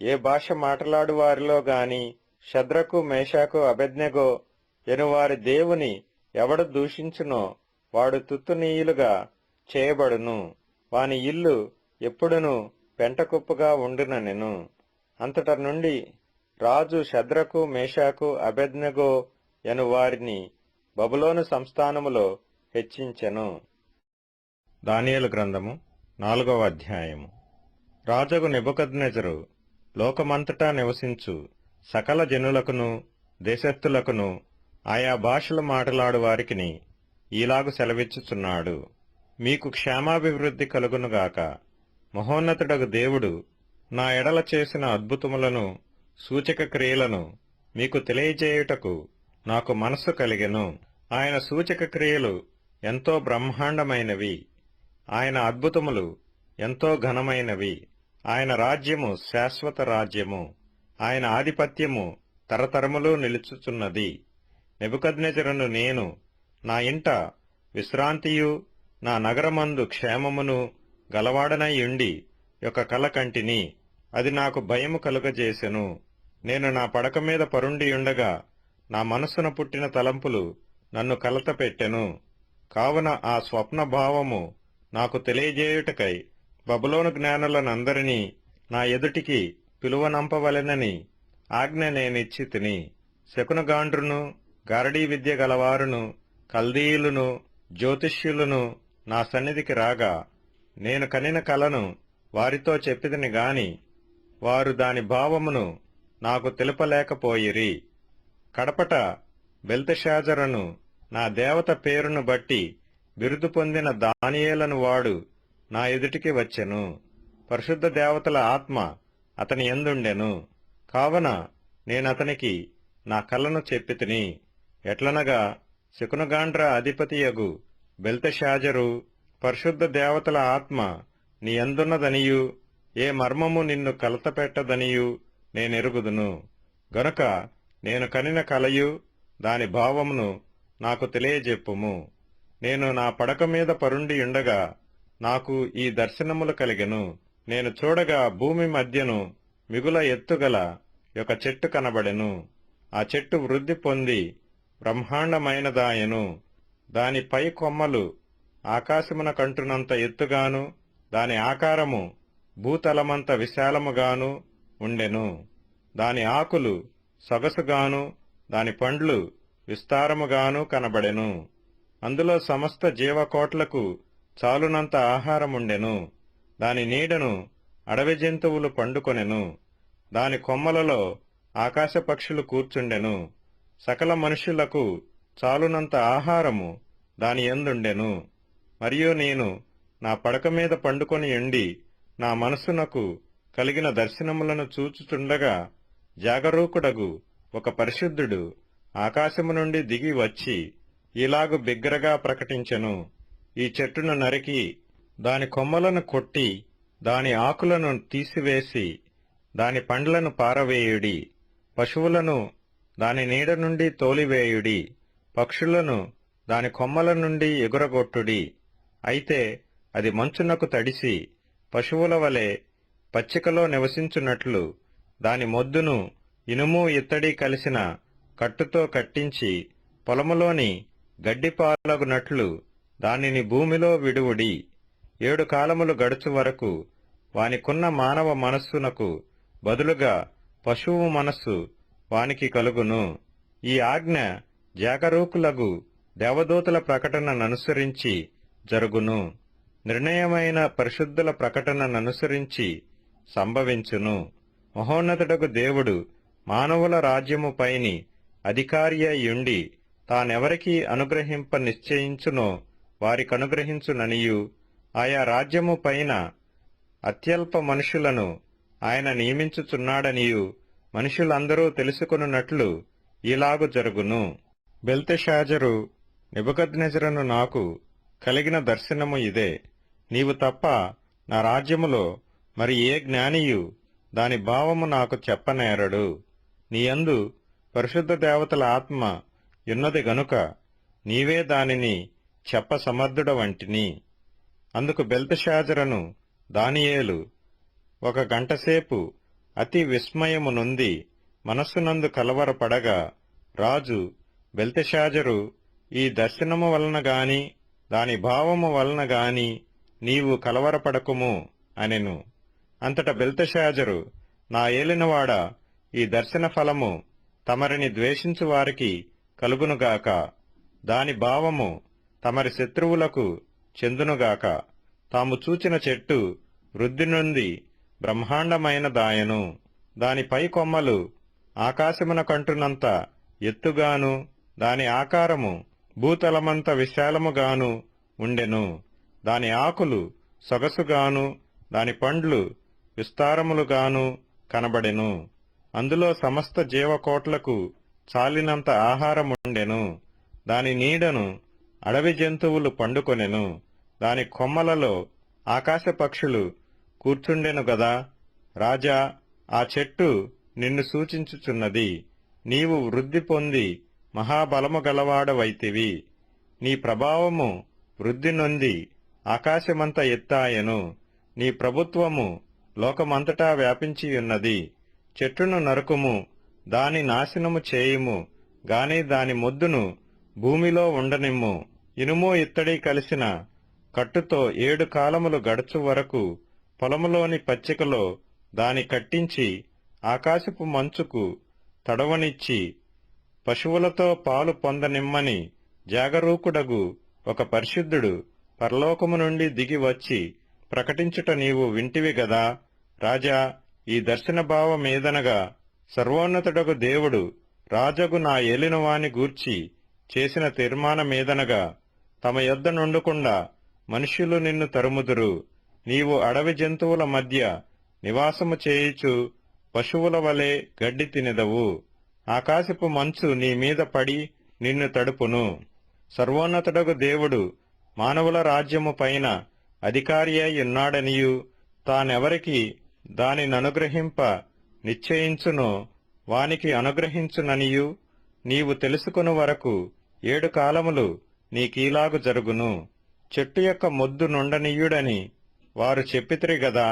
ఏ భాష మాట్లాడు వారిలో గాని షద్రకు మేషాకు అబేద్నెగో ఎనువారి దేవుని ఎవడు దూషించునో వాడు తుత్తునీయులుగా చేయబడును. వాని ఇల్లు ఎప్పుడునూ పెంటకుప్పగా ఉండుననెను. అంతట నుండి రాజు షద్రకు మేషాకు అబేద్నెగో యను వారిని బబులోను సంస్థానములో హెచ్చించెను. దానియేలు గ్రంథము 4వ అధ్యాయము. రాజగు నెబుకద్నెజరు లోకమంతటా నివసించు సకల జనులకును దేశస్థులకును ఆయా భాషలు మాటలాడు వారికిని ఈలాగు సెలవిచ్చుచున్నాడు. మీకు క్షేమాభివృద్ధి కలుగునుగాక. మహోన్నతుడగు దేవుడు నా ఎడల చేసిన అద్భుతములను సూచక క్రియలను మీకు తెలియజేయుటకు నాకు మనస్సు కలిగెను. ఆయన సూచక క్రియలు ఎంతో బ్రహ్మాండమైనవి, ఆయన అద్భుతములు ఎంతో ఘనమైనవి. ఆయన రాజ్యము శాశ్వత రాజ్యము, ఆయన ఆధిపత్యము తరతరములు నిలుచుచున్నది. నెబుకద్నెజరును నేను నా ఇంట విశ్రాంతియు నా నగరమందు క్షేమమును గలవాడనై ఉండి ఒక కల కంటిని. అది నాకు భయము కలుగజేసెను. నేను నా పడక మీద పరుండియుండగా నా మనస్సున పుట్టిన తలంపులు నన్ను కలతపెట్టెను. కావున ఆ స్వప్న భావము నాకు తెలియజేయుటకై బబులోను జ్ఞానులనందరినీ నా ఎదుటికి పిలువనంపవలెనని ఆజ్ఞ నేనిచ్చితిని. శకునగాండ్రును గారడీ విద్య గలవారును కల్దీయులును జ్యోతిష్యులను నా సన్నిధికి రాగా నేను కనిన కలను వారితో చెప్పిదిని గాని వారు దాని భావమును నాకు తెలుపలేకపోయిరి. కడపట బెల్తెషాజరును నా దేవత పేరును బట్టి బిరుదు పొందిన దానియేలను వాడు నా ఎదుటికి వచ్చెను. పరిశుద్ధ దేవతల ఆత్మ అతని యందుండెను. కావున నేనతనికి నా కలను చెప్పితిని. ఎట్లనగా శకునగాండ్ర అధిపతియగు బెల్తెషాజరు, పరిశుద్ధ దేవతల ఆత్మ నీ యందున్నదనియు ఏ మర్మము నిన్ను కలతపెట్టదనియు నేనెరుగుదును. గనుక నేను కనిన కలయు దాని భావమును నాకు తెలియజెప్పుము. నేను నా పడక మీద పరుండియుండగా నాకు ఈ దర్శనములు కలిగెను. నేను చూడగా భూమి మధ్యను మిగుల ఎత్తుగల ఒక చెట్టు కనబడెను. ఆ చెట్టు వృద్ధి పొంది బ్రహ్మాండమైనదాయెను. దాని పై కొమ్మలు ఆకాశమున కంటునంత ఎత్తుగాను దాని ఆకారము భూతలమంత విశాలముగాను ఉండెను. దాని ఆకులు సొగసుగాను దాని పండ్లు విస్తారముగాను కనబడెను. అందులో సమస్త జీవకోట్లకు చాలునంత ఆహారముండెను. దాని నీడను అడవి జంతువులు పండుకొనెను. దాని కొమ్మలలో ఆకాశ పక్షులు కూర్చుండెను. సకల మనుష్యులకు చాలునంత ఆహారము దాని యందుండెను. మరియు నేను నా పడక మీద పండుకొని ఉండి నా మనస్సునకు కలిగిన దర్శనములను చూచుచుండగా జాగరూకుడగు ఒక పరిశుద్ధుడు ఆకాశము నుండి దిగి వచ్చి ఇలాగు బిగ్గరగా ప్రకటించెను. ఈ చెట్టును నరికి దాని కొమ్మలను కొట్టి దాని ఆకులను తీసివేసి దాని పండ్లను పారవేయుడి. పశువులను దాని నీడ నుండి తోలివేయుడి. పక్షులను దాని కొమ్మల నుండి ఎగురగొట్టుడి. అయితే అది మంచునకు తడిసి పశువుల వలె పచ్చికలో నివసించున్నట్లు దాని మొద్దును ఇనుము ఇత్తడి కలిసిన కట్టుతో కట్టించి పొలములోని గడ్డిపాలగునట్లు దానిని భూమిలో విడువుడి. 7 కాలములు గడుచు వరకు వానికున్న మానవ మనస్సునకు బదులుగా పశువు మనస్సు వానికి కలుగును. ఈ ఆజ్ఞ జాగరూకులగు దేవదూతల ప్రకటనననుసరించి జరుగును. నిర్ణయమైన పరిశుద్ధుల ప్రకటనననుసరించి సంభవించును. మహోన్నతుడగు దేవుడు మానవుల రాజ్యముపైని అధికారి అయ్యుండి తానెవరికి అనుగ్రహింప నిశ్చయించునో వారికనుగ్రహించుననియు, ఆయా రాజ్యము పైన అత్యల్ప మనుషులను ఆయన నియమించుచున్నాడనియు మనుషులందరూ తెలుసుకొనున్నట్లు ఈలాగు జరుగును. బెల్తెషాజరు, నెబుకద్నెజరును నాకు కలిగిన దర్శనము ఇదే. నీవు తప్ప నా రాజ్యములో మరి ఏ జ్ఞానియు దాని భావము నాకు చెప్పనేరడు. నీయందు పరిశుద్ధ దేవతల ఆత్మ యున్నది గనుక నీవే దానిని చెప్ప సమర్థుడవంటిని. అందుకు బెల్తెషాజరును దానియేలు ఒక గంటసేపు అతి విస్మయము నొంది మనస్సునందు కలవరపడగా, రాజు, బెల్తెషాజరు, ఈ దర్శనము వలన గాని దాని భావము వలన గాని నీవు కలవరపడకుము అనెను. అంతట బెల్తెషాజరు, నా ఏలినవాడా, ఈ దర్శన ఫలము తమరిని ద్వేషించు వారికి కలుగునుగాక, దాని భావము తమరి శత్రువులకు చెందునుగాక. తాము చూచిన చెట్టు వృద్ధి నొంది బ్రహ్మాండమైన దాయను. దాని పై కొమ్మలు ఆకాశమున కంటునంత ఎత్తుగాను, దాని ఆకారము భూతలమంత విశాలముగాను ఉండెను. దాని ఆకులు సొగసుగాను, దాని పండ్లు విస్తారములుగాను కనబడెను. అందులో సమస్త జీవకోట్లకు చాలినంత ఆహారముండెను. దాని నీడను అడవి జంతువులు పండుకొనెను. దాని కొమ్మలలో ఆకాశ పక్షులు కూర్చుండెను గదా. రాజా, ఆ చెట్టు నిన్ను సూచించుచున్నది. నీవు వృద్ధి పొంది మహాబలము గలవాడవైతివి. నీ ప్రభావము వృద్ధి నొంది ఆకాశమంత ఎత్తాయెను. నీ ప్రభుత్వము లోకమంతటా వ్యాపించియున్నది. చెట్టును నరుకుము, దాని నాశనము చేయుము, గాని దాని మొద్దును భూమిలో ఉండనిమ్ము. ఇనుము ఇత్తడి కలిసిన కట్టుతో 7 కాలములు గడుచు వరకు పొలములోని పచ్చికలో దాని కట్టించి ఆకాశపు మంచుకు తడవనిచ్చి పశువులతో పాలు పొందనిమ్మని జాగరూకుడగు ఒక పరిశుద్ధుడు పరలోకము నుండి దిగి వచ్చి ప్రకటించుట నీవు వింటివి గదా. రాజా, ఈ దర్శన భావమేదనగా, సర్వోన్నతుడగు దేవుడు రాజగు నా ఏలినవాని గూర్చి చేసిన తీర్మానమేదనగా, తమ యొద్ద నుండకుండా మనుష్యులు నిన్ను తరుముదురు. నీవు అడవి జంతువుల మధ్య నివాసము చేయుచు పశువుల వలె గడ్డి తినెదవు. ఆకాశపు మంచు నీ మీద పడి నిన్ను తడుపును. సర్వోన్నతుడగు దేవుడు మానవుల రాజ్యము పైన అధికారి అయి ఉన్నాడనియు, తానెవరికి దానిననుగ్రహింప నిశ్చయించునో వానికి అనుగ్రహించుననియు నీవు తెలుసుకొను వరకు 7 కాలములు నీకీలాగు జరుగును. చెట్టు యొక్క మొద్దు నుండనీయుడని వారు చెప్పితిరి గదా.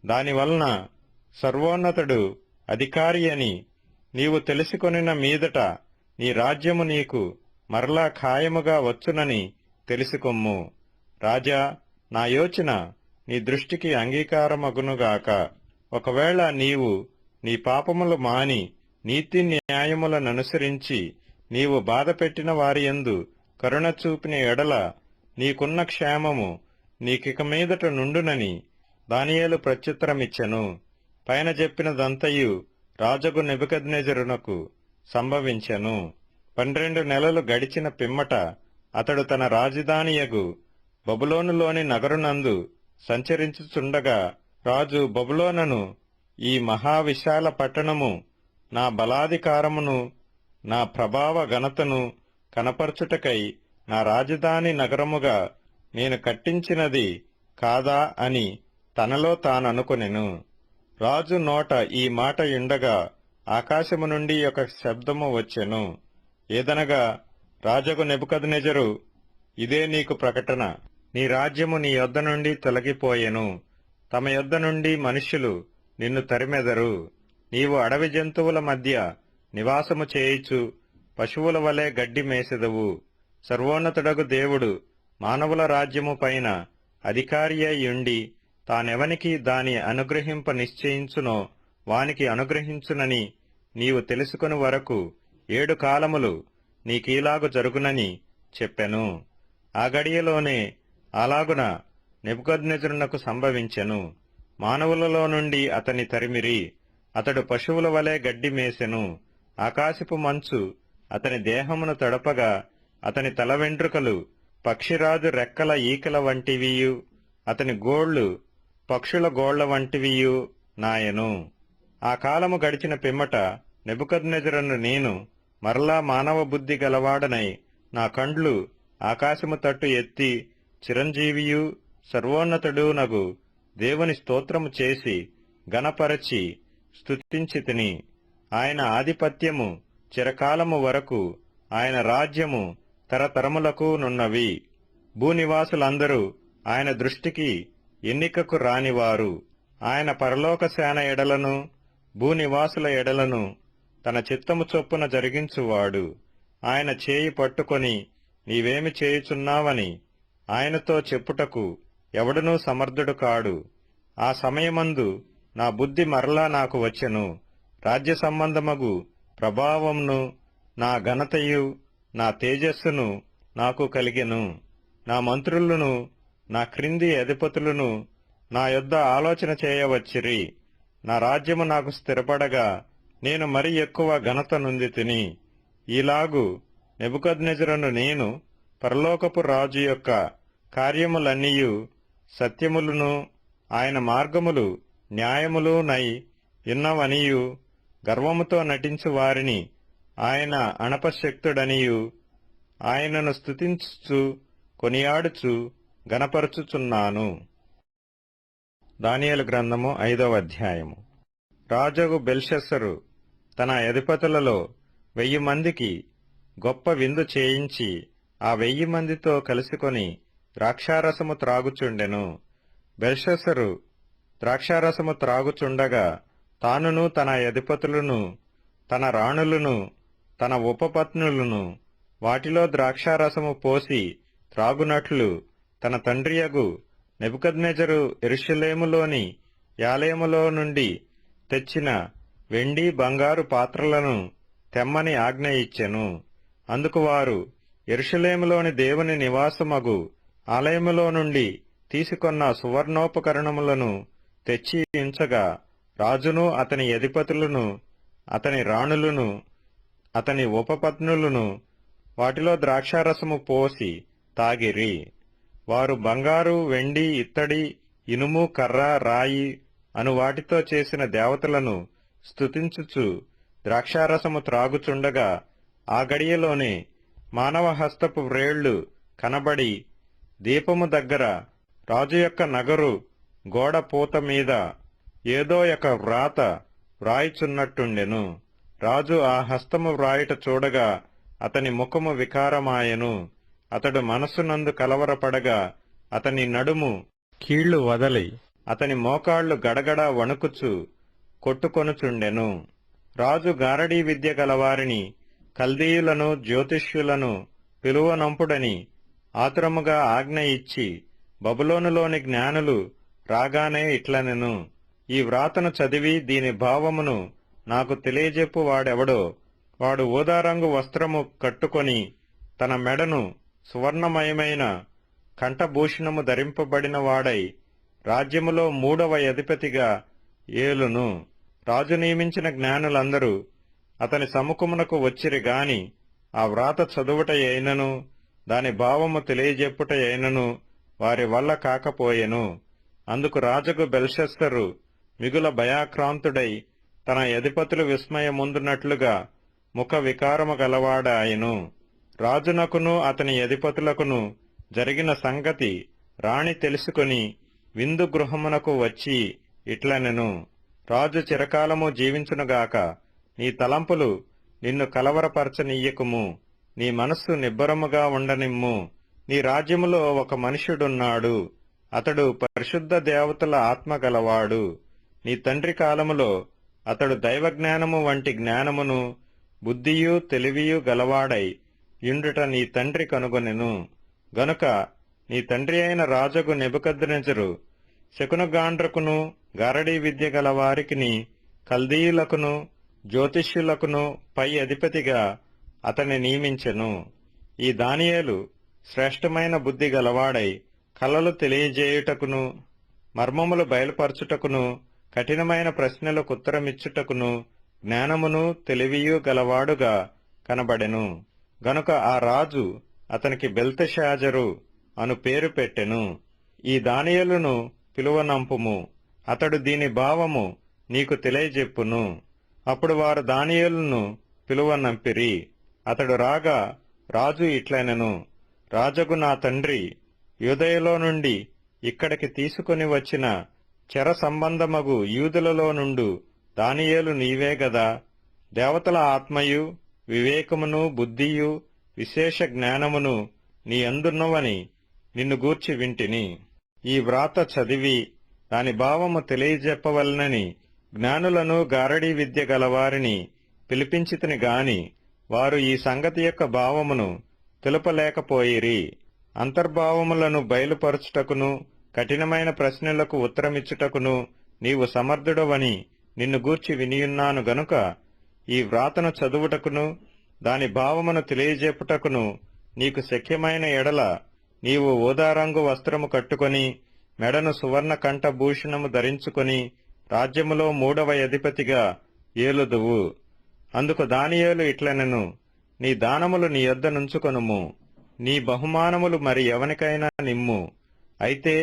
దానివలన సర్వోన్నతుడు అధికారి అని నీవు తెలుసుకొనిన మీదట నీ రాజ్యము నీకు మరలా ఖాయముగా వచ్చునని తెలుసుకొమ్ము. రాజా, నా యోచన నీ దృష్టికి అంగీకారమగునుగాక. ఒకవేళ నీవు నీ పాపములు మాని నీతి న్యాయములననుసరించి నీవు బాధపెట్టిన వారియందు కరుణ చూపిన ఎడల నీకున్న క్షేమము నీకిక మీదట నుండునని దానియేలు ప్రత్యుత్తరమిచ్చెను. పైన చెప్పినదంతయు రాజగు నెబుకద్నెజరునకు సంభవించెను. 12 నెలలు గడిచిన పిమ్మట అతడు తన రాజధానియగు బబులోనులోని నగరునందు సంచరించుచుండగా, రాజు బబులోనును, ఈ మహావిశాల పట్టణము నా బలాధికారమును నా ప్రభావ ఘనతను కనపరచుటకై నా రాజధాని నగరముగా నేను కట్టించినది కాదా అని తనలో తాననుకొనెను. రాజు నోట ఈ మాట యుండగా ఆకాశము నుండి ఒక శబ్దము వచ్చెను. ఏదనగా, రాజగు నెబుకద్నెజరు, ఇదే నీకు ప్రకటన. నీ రాజ్యము నీ యొద్ద నుండి తొలగిపోయెను. తమ యొద్ద నుండి మనుష్యులు నిన్ను తరిమెదరు. నీవు అడవి జంతువుల మధ్య నివాసము చేయుచు పశువుల వలె గడ్డి మేసెదవు. సర్వోన్నతుడగు దేవుడు మానవుల రాజ్యము పైన అధికారి అయ్యుండి తానెవనికి దాని అనుగ్రహింప నిశ్చయించునో వానికి అనుగ్రహించునని నీవు తెలుసుకొని వరకు 7 కాలములు నీకీలాగు జరుగునని చెప్పెను. ఆ గడియలోనే అలాగున నెబుకద్నెజరునకు సంభవించెను. మానవులలో నుండి అతని తరిమిరి. అతడు పశువుల వలె గడ్డి మేసెను. ఆకాశపు మంచు అతని దేహమును తడపగా అతని తల వెంట్రుకలు పక్షిరాజు రెక్కల ఈకల వంటివియు అతని గోళ్లు పక్షుల గోళ్ల వంటివియు నాయను. ఆ కాలము గడిచిన పిమ్మట నెబుకద్నెజరును నేను మరలా మానవ బుద్ధి గలవాడనై నా కండ్లు ఆకాశము తట్టు ఎత్తి చిరంజీవియు సర్వోన్నతుడునగు దేవుని స్తోత్రము చేసి గణపరచి స్తుతించితిని. ఆయన ఆధిపత్యము చిరకాలము వరకు, ఆయన రాజ్యము తరతరములకు నున్నవి. భూనివాసులందరూ ఆయన దృష్టికి ఎన్నికకు రానివారు. ఆయన పరలోక సేన ఎడలను భూనివాసుల ఎడలను తన చిత్తము చొప్పున జరిగించువాడు. ఆయన చేయి పట్టుకొని నీవేమి చేయుచున్నావని ఆయనతో చెప్పుటకు ఎవడునూ సమర్థుడు కాడు. ఆ సమయమందు నా బుద్ధి మరలా నాకు వచ్చెను. రాజ్య సంబంధమగు ప్రభావమును నా ఘనతయు నా తేజస్సును నాకు కలిగెను. నా మంత్రులను నా క్రింది అధిపతులను నా యొద్ద ఆలోచన చేయవచ్చిరి. నా రాజ్యము నాకు స్థిరపడగా నేను మరి ఎక్కువ ఘనత నొందితిని. ఈలాగు నెబుకద్నెజరును నేను పరలోకపు రాజు యొక్క కార్యములన్నీయు సత్యములను ఆయన మార్గములు న్యాయములునై ఉన్నవనియు గర్వముతో నటించు వారిని ఆయన అణపశక్తుడనియు ఆయనను స్తుతించుచు కొనియాడుచు గణపరచుచున్నాను. దానియేలు గ్రంథము 5వ అధ్యాయము. రాజగు బెల్షస్సరు తన అధిపతులలో 1000 మందికి గొప్ప విందు చేయించి ఆ 1000 మందితో కలుసుకొని ద్రాక్షారసము త్రాగుచుండెను. బెల్షస్సరు ద్రాక్షారసము త్రాగుచుండగా తానును తన అధిపతులను తన రాణులను తన ఉపపత్నులను వాటిలో ద్రాక్షారసము పోసి త్రాగునట్లు తన తండ్రియగు నెబుకద్నెజరు యెరూషలేములోని యాలేములో నుండి తెచ్చిన వెండి బంగారు పాత్రలను తెమ్మని ఆజ్ఞ ఇచ్చెను. అందుకు వారు యెరూషలేములోని దేవుని నివాసమగు ఆలయములో నుండి తీసుకొన్న సువర్ణోపకరణములను తెచ్చి ఉంచగా రాజును అతని అధిపతులను అతని రాణులను అతని ఉపపత్నులను వాటిలో ద్రాక్షారసము పోసి తాగిరి. వారు బంగారు వెండి ఇత్తడి ఇనుము కర్ర రాయి అను వాటితో చేసిన దేవతలను స్తుతించుచు ద్రాక్షారసము త్రాగుచుండగా ఆ గడియలోనే మానవ హస్తపు వ్రేళ్లు కనబడి దీపము దగ్గర రాజు యొక్క నగరు గోడ పూత మీద ఏదో ఒక వ్రాత వ్రాయిచున్నట్టుండెను. రాజు ఆ హస్తము వ్రాయుట చూడగా అతని ముఖము వికారమాయెను. అతడు మనస్సునందు కలవరపడగా అతని నడుము కీళ్లు వదలి అతని మోకాళ్లు గడగడ వణుకుచు కొట్టుకొనుచుండెను. రాజు గారడీ విద్య గలవారిని కల్దీయులను జ్యోతిష్యులను పిలువనంపుడని ఆతురముగా ఆజ్ఞ ఇచ్చి బబులోనులోని జ్ఞానులు రాగానే ఇట్లనెను, ఈ వ్రాతను చదివి దీని భావమును నాకు తెలియజెప్పు వాడెవడో వాడు ఊదారంగు వస్త్రము కట్టుకొని తన మెడను సువర్ణమయమైన కంఠభూషణము ధరింపబడిన వాడై రాజ్యములో 3వ అధిపతిగా ఏలును. రాజు నియమించిన జ్ఞానులందరూ అతని సముఖమునకు వచ్చిరి గాని ఆ వ్రాత చదువుటయైనను దాని భావము తెలియజెప్పుటయైనను వారి వల్ల కాకపోయెను. అందుకు రాజుకు బెల్షస్సరు మిగుల భయాక్రాంతుడై తన అధిపతులు విస్మయముందునట్లుగా ముఖ వికారము గలవాడాయెను. రాజునకును అతని అధిపతులకును జరిగిన సంగతి రాణి తెలుసుకుని విందు గృహమునకు వచ్చి ఇట్లనెను, రాజు చిరకాలము జీవించునుగాక. నీ తలంపులు నిన్ను కలవరపరచనీయకుము, నీ మనస్సు నిబ్బరముగా ఉండనిమ్ము. నీ రాజ్యములో ఒక మనుష్యుడున్నాడు, అతడు పరిశుద్ధ దేవతల ఆత్మ గలవాడు. నీ తండ్రి కాలములో అతడు దైవజ్ఞానము వంటి జ్ఞానమును బుద్ధియు తెలివియు గలవాడై యుండుట నీ తండ్రి కనుగొనెను. గనుక నీ తండ్రి అయిన రాజగు నెబుకద్నెజరు శకునగాండ్రకును గారడీ విద్య గలవారికిని కల్దీయులకును జ్యోతిష్యులకును పై అధిపతిగా అతని నియమించెను. ఈ దానియేలు శ్రేష్టమైన బుద్ధి గలవాడై కలలు తెలియజేయుటకును మర్మములు బయలుపరచుటకును కఠినమైన ప్రశ్నలకు ఉత్తరమిచ్చుటకును జ్ఞానమును తెలివియు గలవాడుగా కనబడెను. గనుక ఆ రాజు అతనికి బెల్తెషాజరు అను పేరు పెట్టెను. ఈ దానియేలును పిలువనంపుము, అతడు దీని భావము నీకు తెలియజెప్పును. అప్పుడు వారు దానియేలును పిలువనంపిరి. అతడు రాగా రాజు ఇట్లనెను, రాజగు నా తండ్రి, యూదయలో నుండి ఇక్కడికి తీసుకొని వచ్చిన చెర సంబంధమగు యూదులలో నుండు దానియేలు నీవే గదా. దేవతల ఆత్మయు వివేకమును బుద్ధియు విశేష జ్ఞానమును నీ అందున్నవని నిన్ను గూర్చి వింటిని. ఈ వ్రాత చదివి దాని భావము తెలియజెప్పవలనని జ్ఞానులను గారడీ విద్య గలవారిని పిలిపించితిని గాని వారు ఈ సంగతి యొక్క భావమును తెలుపలేకపోయిరి. అంతర్భావములను బయలుపరచుటకును కఠినమైన ప్రశ్నలకు ఉత్తరమిచ్చుటకును నీవు సమర్థుడవని నిన్ను గూర్చి వినియున్నాను గనుక ఈ వ్రాతను చదువుటకును దాని భావమును తెలియజెప్పుటకును నీకు శక్యమైన ఎడల నీవు ఊదారంగు వస్త్రము కట్టుకొని మెడను సువర్ణ కంఠభూషణము ధరించుకొని రాజ్యములో 3వ అధిపతిగా ఏలుదువు. అందుకు దానియేలు ఇట్లనెను, నీ దానములు నీ యొద్ద నుంచుకొనుము, నీ బహుమానములు మరి ఎవనికైనా నిమ్ము. అయితే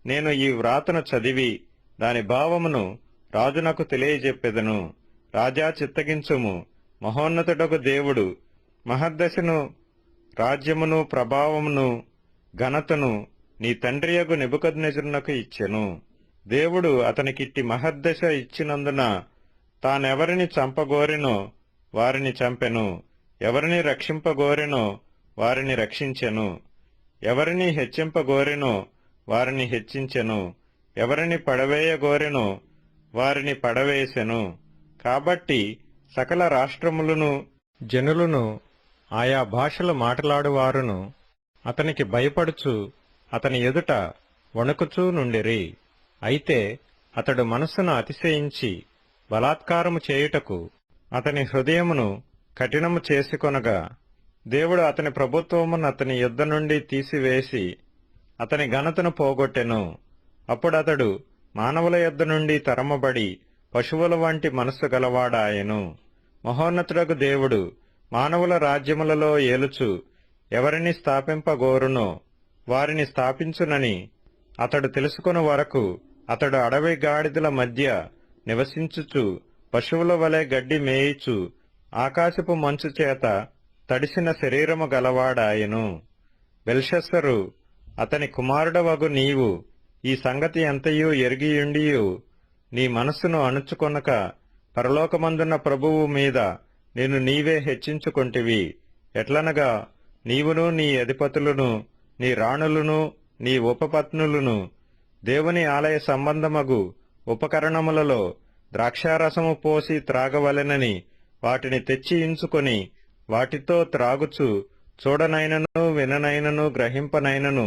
నేను ఈ వ్రాతను చదివి దాని భావమును రాజునకు తెలియజెప్పెదను. రాజా చిత్తగించుము, మహోన్నతుడకు దేవుడు మహద్దశను రాజ్యమును ప్రభావమును ఘనతను నీ తండ్రియగు నెబుకద్నెజరునకు ఇచ్చెను. దేవుడు అతనికిట్టి మహద్దశ ఇచ్చినందున తానెవరిని చంపగోరెనో వారిని చంపెను, ఎవరిని రక్షింపగోరెనో వారిని రక్షించెను, ఎవరిని హెచ్చింపగోరెనో వారిని హెచ్చించెను, ఎవరిని పడవేయగోరెనో వారిని పడవేసెను. కాబట్టి సకల రాష్ట్రములను జనులను ఆయా భాషలు మాట్లాడువారును అతనికి భయపడుచు అతని ఎదుట వణుకుచూ నుండిరి. అయితే అతడు మనస్సును అతిశయించి బలాత్కారము చేయుటకు అతని హృదయమును కఠినము చేసుకొనగా దేవుడు అతని ప్రభుత్వమును అతని యుద్ధ నుండి తీసివేసి అతని ఘనతను పోగొట్టెను. అప్పుడతడు మానవుల యొద్ద నుండి తరమబడి పశువుల వంటి మనస్సు గలవాడాయెను. మహోన్నతుడగు దేవుడు మానవుల రాజ్యములలో ఏలుచు ఎవరిని స్థాపింపగోరునో వారిని స్థాపించునని అతడు తెలుసుకొను వరకు అతడు అడవి గాడిదల మధ్య నివసించుచు పశువుల వలె గడ్డి మేయిచు ఆకాశపు మంచు చేత తడిసిన శరీరము గలవాడాయెను. బెల్షస్సరు అతని కుమారుడవగు నీవు ఈ సంగతి ఎంతయూ ఎరిగియుండియు నీ మనస్సును అణుచుకొనక పరలోకమందున్న ప్రభువు మీద నిన్ను నీవే హెచ్చించుకొంటివి. ఎట్లనగా నీవును నీ అధిపతులను నీ రాణులను నీ ఉపపత్నులను దేవుని ఆలయ సంబంధమగు ఉపకరణములలో ద్రాక్షారసము పోసి త్రాగవలెనని వాటిని తెచ్చి ఇంచుకొని వాటితో త్రాగుచు చూడనైనను విననైనను గ్రహింపనైనను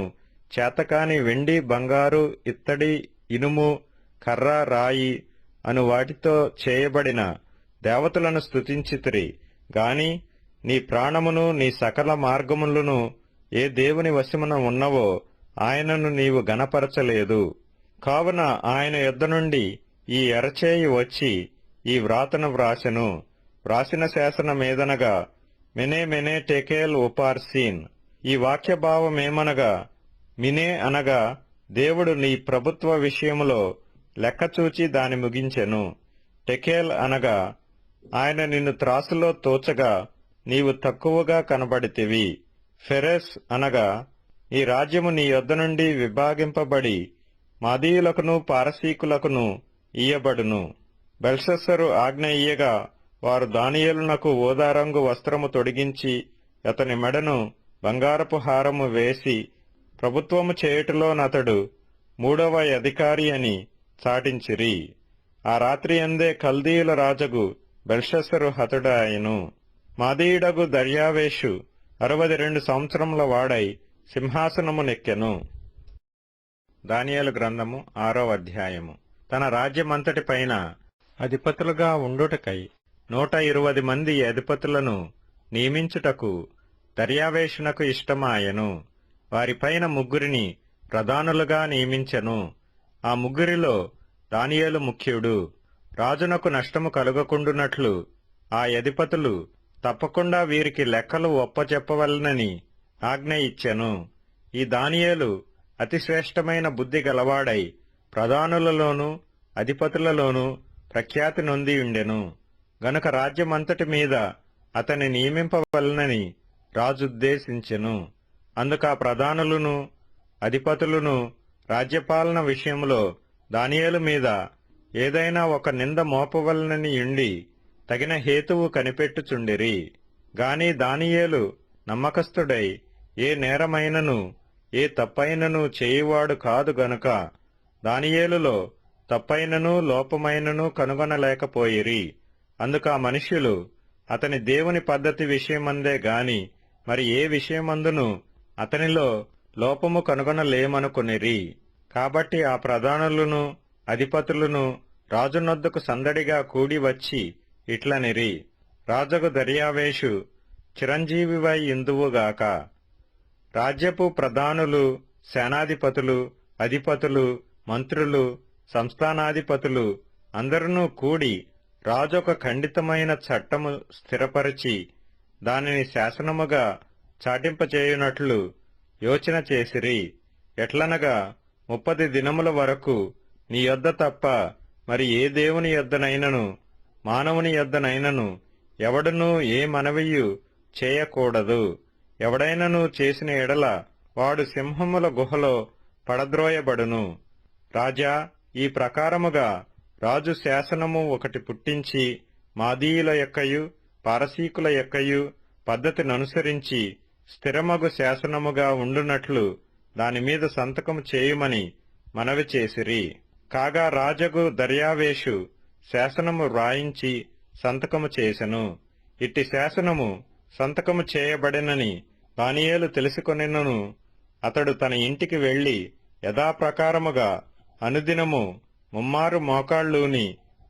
చేతకాని వెండి బంగారు ఇత్తడి ఇనుము కర్ర రాయి అను వాటితో చేయబడిన దేవతలను స్తుతించితిరి గాని నీ ప్రాణమును నీ సకల మార్గములను ఏ దేవుని వశమున ఉన్నవో ఆయనను నీవు గణపరచలేదు. కావున ఆయన యొద్ద నుండి ఈ ఎరచేయి వచ్చి ఈ వ్రాతను వ్రాసెను. వ్రాసిన శాసనమేదనగా మెనే మెనే టెకేల్ ఉపార్సీన్. ఈ వాక్యభావమేమనగా మినే అనగా దేవుడు నీ ప్రభుత్వ విషయములో లెక్కచూచి దాని ముగించెను. టెకేల్ అనగా ఆయన నిన్ను త్రాసులో తోచగా నీవు తక్కువగా కనబడితివి. ఫెరెస్ అనగా ఈ రాజ్యము నీ యొద్ద నుండి విభాగింపబడి మాదీయులకును పారసీకులకును ఇయ్యబడును. బెల్షస్సరు ఆజ్ఞ ఇయ్యగా వారు దానియేలునకు ఊదారంగు వస్త్రము తొడిగించి అతని మెడను బంగారపు హారము వేసి ప్రభుత్వము చేయుటలోనతడు 3వ అధికారి అని చాటించిరి. ఆ రాత్రి అందే కల్దీయుల రాజగు బెల్షస్సరు హతుడాయెను. మాదీయుడగు దర్యావేషు 62 సంవత్సరముల వాడై సింహాసనము నెక్కెను. దానియేలు గ్రంథము 6వ అధ్యాయము. తన రాజ్యమంతటి పైన అధిపతులుగా ఉండుటకై 120 మంది అధిపతులను నియమించుటకు దర్యావేషునకు ఇష్టమాయెను. వారిపైన 3 ప్రధానులుగా నియమించెను. ఆ 3 దానియేలు ముఖ్యుడు. రాజునకు నష్టము కలుగకుండునట్లు ఆ అధిపతులు తప్పకుండా వీరికి లెక్కలు ఒప్పచెప్పవలనని ఆజ్ఞ ఇచ్చెను. ఈ దానియేలు అతిశ్రేష్టమైన బుద్ధి గలవాడై ప్రధానులలోనూ అధిపతులలోనూ ప్రఖ్యాతి నొందియుండెను. గనుక రాజ్యమంతటి మీద అతని నియమింపవలనని రాజుద్దేశించెను. అందుకా ప్రధానులను అధిపతులను రాజ్యపాలన విషయంలో దానియేలు మీద ఏదైనా ఒక నింద మోపవలనని యుండి తగిన హేతువు కనిపెట్టుచుండిరి. గాని దానియేలు నమ్మకస్తుడై ఏ నేరమైనను ఏ తప్పైనను చేయువాడు కాదు గనుక దానియేలులో తప్పైనను లోపమైనను కనుగొనలేకపోయిరి. అందుకా మనుష్యులు అతని దేవుని పద్ధతి విషయమందే గాని మరి ఏ విషయమందును అతనిలో లోపము కనుగొనలేమనుకొనిరి. కాబట్టి ఆ ప్రధానులను అధిపతులను రాజునొద్దకు సందడిగా కూడి వచ్చి ఇట్లనిరి, రాజగు దర్యావేషు చిరంజీవివై ఇందువుగాక. రాజ్యపు ప్రధానులు, సేనాధిపతులు, అధిపతులు, మంత్రులు, సంస్థానాధిపతులు అందరూ కూడి రాజొక ఖండితమైన చట్టము స్థిరపరచి దానిని శాసనముగా చాటింపచేయునట్లు యోచన చేసిరి. ఎట్లనగా 30 దినముల వరకు నీ యొద్ద తప్ప మరి ఏ దేవుని యొద్దనైనను మానవుని యొద్దనైనను ఎవడునూ ఏ మనవియు చేయకూడదు. ఎవడైనను చేసిన ఎడల వాడు సింహముల గుహలో పడద్రోయబడును. రాజా, ఈ ప్రకారముగా రాజు శాసనము ఒకటి పుట్టించి మాదీయుల యొక్కయు పారసీకుల యొక్కయు పద్ధతిననుసరించి స్థిరమగు శాసనముగా ఉండునట్లు దానిమీద సంతకము చేయుమని మనవి చేసిరి. కాగా రాజగు దర్యావేషు శాసనము వ్రాయించి సంతకము చేసెను. ఇట్టి శాసనము సంతకము చేయబడినని దానియేలు తెలుసుకొనినను అతడు తన ఇంటికి వెళ్లి యథాప్రకారముగా అనుదినము ముమ్మారు మోకాళ్ళూని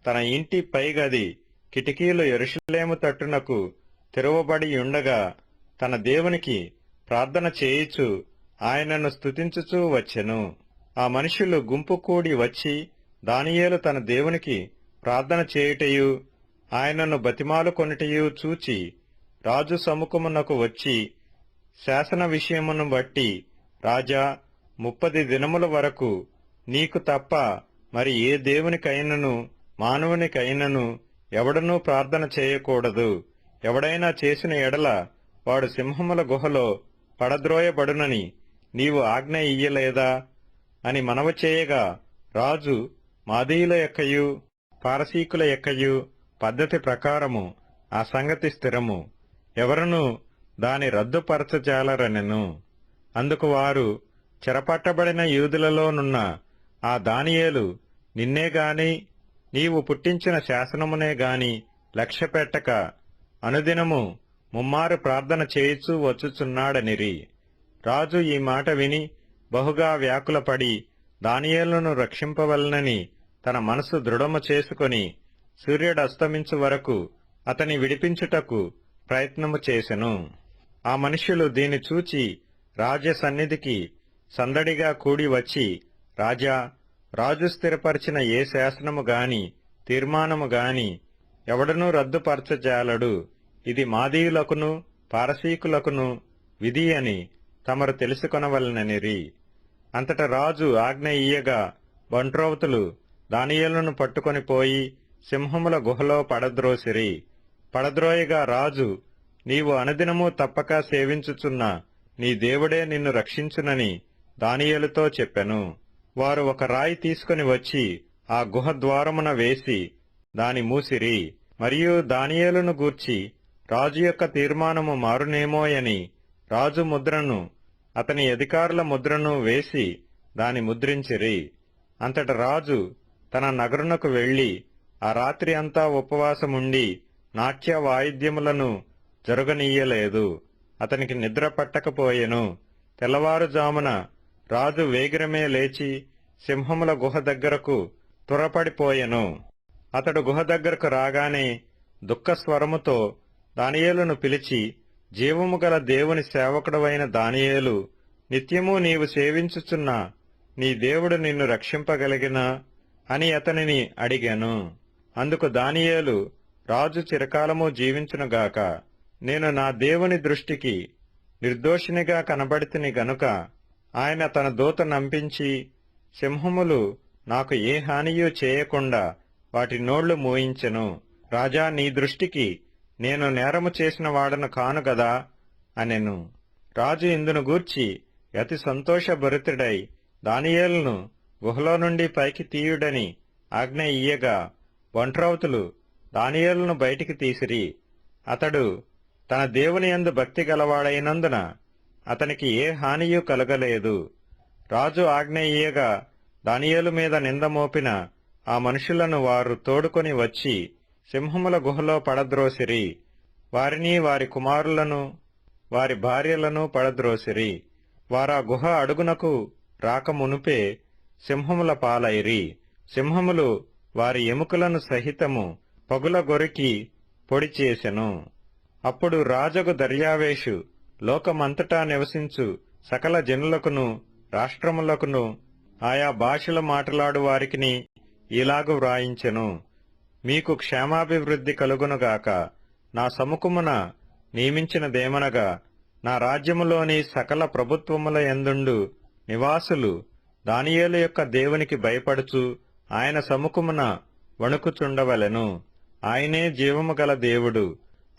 తన ఇంటి పైగది కిటికీలు యెరూషలేము తట్టునకు తెరవబడియుండగా తన దేవునికి ప్రార్థన చేయుచు ఆయనను స్తుతించుచూ వచ్చెను. ఆ మనుషులు గుంపు కూడి వచ్చి దానియేలు తన దేవునికి ప్రార్థన చేయుటయు ఆయనను బతిమాలుకొనుటయు చూచి రాజు సముఖమునకు వచ్చి శాసన విషయమును బట్టి, రాజా, 30 దినముల వరకు నీకు తప్ప మరి ఏ దేవునికైనను మానవునికైనను ఎవడనూ ప్రార్థన చేయకూడదు. ఎవడైనా చేసిన ఎడల వాడు సింహముల గుహలో పడద్రోయబడునని నీవు ఆజ్ఞ ఇయ్యలేదా అని మనవి చేయగా, రాజు మాదీయుల యొక్కయు పారసీకుల యొక్కయు పద్ధతి ప్రకారము ఆ సంగతి స్థిరము, ఎవరునూ దాని రద్దుపరచజాలరనెను. అందుకు వారు, చెరపట్టబడిన యూదులలోనున్న ఆ దానియేలు నిన్నేగాని నీవు పుట్టించిన శాసనమునే గాని లక్ష్యపెట్టక అనుదినము ముమ్మారు ప్రార్థన చేయుచూ వచ్చుచున్నాడనిరి. రాజు ఈ మాట విని బహుగా వ్యాకులపడి దానియేలును రక్షింపవలనని తన మనసు దృఢము చేసుకొని సూర్యుడస్తమించు వరకు అతని విడిపించుటకు ప్రయత్నము చేసెను. ఆ మనుష్యులు దీని చూచి రాజ సన్నిధికి సందడిగా కూడి వచ్చి, రాజా, రాజు స్థిరపరిచిన ఏ శాసనము గాని తీర్మానము గాని ఎవడనూ రద్దుపరచజాలడు. ఇది మాదీయులకును పారసీకులకును విధి అని తమరు తెలుసుకొనవలననిరి. అంతట రాజు ఆజ్ఞ ఇయ్యగా బంట్రోవతులు దానియేలును పట్టుకొని పోయి సింహముల గుహలో పడద్రోసిరి. పడద్రోయగా రాజు, నీవు అనుదినము తప్పక సేవించుచున్న నీ దేవుడే నిన్ను రక్షించునని దానియేలుతో చెప్పెను. వారు ఒక రాయి తీసుకుని వచ్చి ఆ గుహ ద్వారమున వేసి దాని మూసిరి. మరియు దానియేలును గూర్చి రాజు యొక్క తీర్మానము మారునేమోయని రాజు ముద్రను అతని అధికారుల ముద్రను వేసి దాని ముద్రించిరి. అంతట రాజు తన నగరునకు వెళ్లి ఆ రాత్రి అంతా ఉపవాసముండి నాట్య వాయిద్యములను జరుగనీయలేదు. అతనికి నిద్ర పట్టకపోయెను. తెల్లవారుజామున రాజు వేగిరమే లేచి సింహముల గుహ దగ్గరకు త్వరపడిపోయెను. అతడు గుహ దగ్గరకు రాగానే దుఃఖస్వరముతో దానియేలును పిలిచి, జీవము గల దేవుని సేవకుడవైన దానియేలు, నిత్యము నీవు సేవించుచున్న నీ దేవుడు నిన్ను రక్షింపగలిగినా అని అతనిని అడిగాను. అందుకు దానియేలు, రాజు చిరకాలము జీవించునుగాక. నేను నా దేవుని దృష్టికి నిర్దోషినిగా కనబడితిని గనుక ఆయన తన దూత నంపించి, సింహములు నాకు ఏ హానియూ చేయకుండా వాటి నోళ్లు మూయించెను. రాజా, నీ దృష్టికి నేను నేరము చేసిన వాడను కాను గదా అనెను. రాజు ఇందును గూర్చి అతి సంతోషభరితుడై దానియేలును గుహలో నుండి పైకి తీయుడని ఆజ్ఞ ఇయ్యగా ఒంట్రౌతులు దానియేలును బయటికి తీసిరి. అతడు తన దేవుని యందు భక్తి గలవాడైనందున అతనికి ఏ హానియూ కలగలేదు. రాజు ఆజ్ఞ ఇయ్యగా దానియేలు మీద నింద మోపిన ఆ మనుషులను వారు తోడుకొని వచ్చి సింహముల గుహలో పడద్రోసిరి. వారిని, వారి కుమారులను, వారి భార్యలను పడద్రోసిరి. వారా గుహ అడుగునకు రాకమునుపే సింహముల పాలైరి. సింహములు వారి ఎముకలను సహితము పగుల గొరికి పొడి చేసెను. అప్పుడు రాజగు దర్యావేషు లోకమంతటా నివసించు సకల జనులకును, రాష్ట్రములకును, ఆయా భాషలు మాట్లాడు వారికిని ఇలాగు వ్రాయించెను. మీకు క్షేమాభివృద్ధి కలుగునుగాక. నా సముఖమున నియమించినదేమనగా, నా రాజ్యములోని సకల ప్రభుత్వముల యందుండు నివాసులు దానియేలు యొక్క దేవునికి భయపడుచు ఆయన సముఖమున వణుకుచుండవలెను. ఆయనే జీవము గల దేవుడు,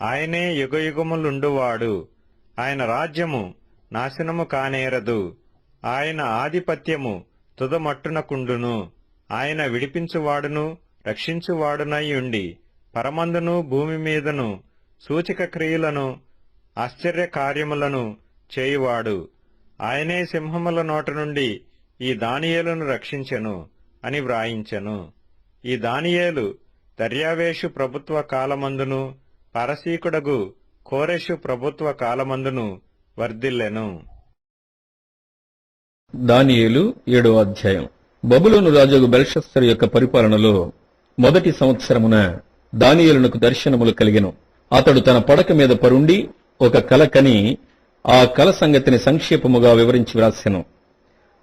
ఆయనే యుగయుగములుండువాడు. ఆయన రాజ్యము నాశనము కానేరదు. ఆయన ఆధిపత్యము తుదమట్టునకుండును. ఆయన విడిపించువాడును, రక్షించువాడునై ఉండి పరమందును భూమి మీదను సూచక క్రియలను, ఆశ్చర్య కార్యములను చేయువాడు. ఆయనే సింహముల నోట నుండి ఈ దానియేలును రక్షించెను అని వ్రాయించెను. ఈ దానియేలు దర్యావేషు ప్రభుత్వ కాలమందును, పరసీకుడగు కోరెషు ప్రభుత్వ కాలమందును వర్ధిల్లెను. దానియేలు 7వ అధ్యాయం. బబులోను రాజు బెల్షస్సరు యొక్క పరిపాలనలో మొదటి సంవత్సరమున దానియేలునకు దర్శనములు కలిగెను. అతడు తన పడక మీద పరుండి ఒక కల కని ఆ కల సంగతిని సంక్షేపముగా వివరించి వ్రాసెను.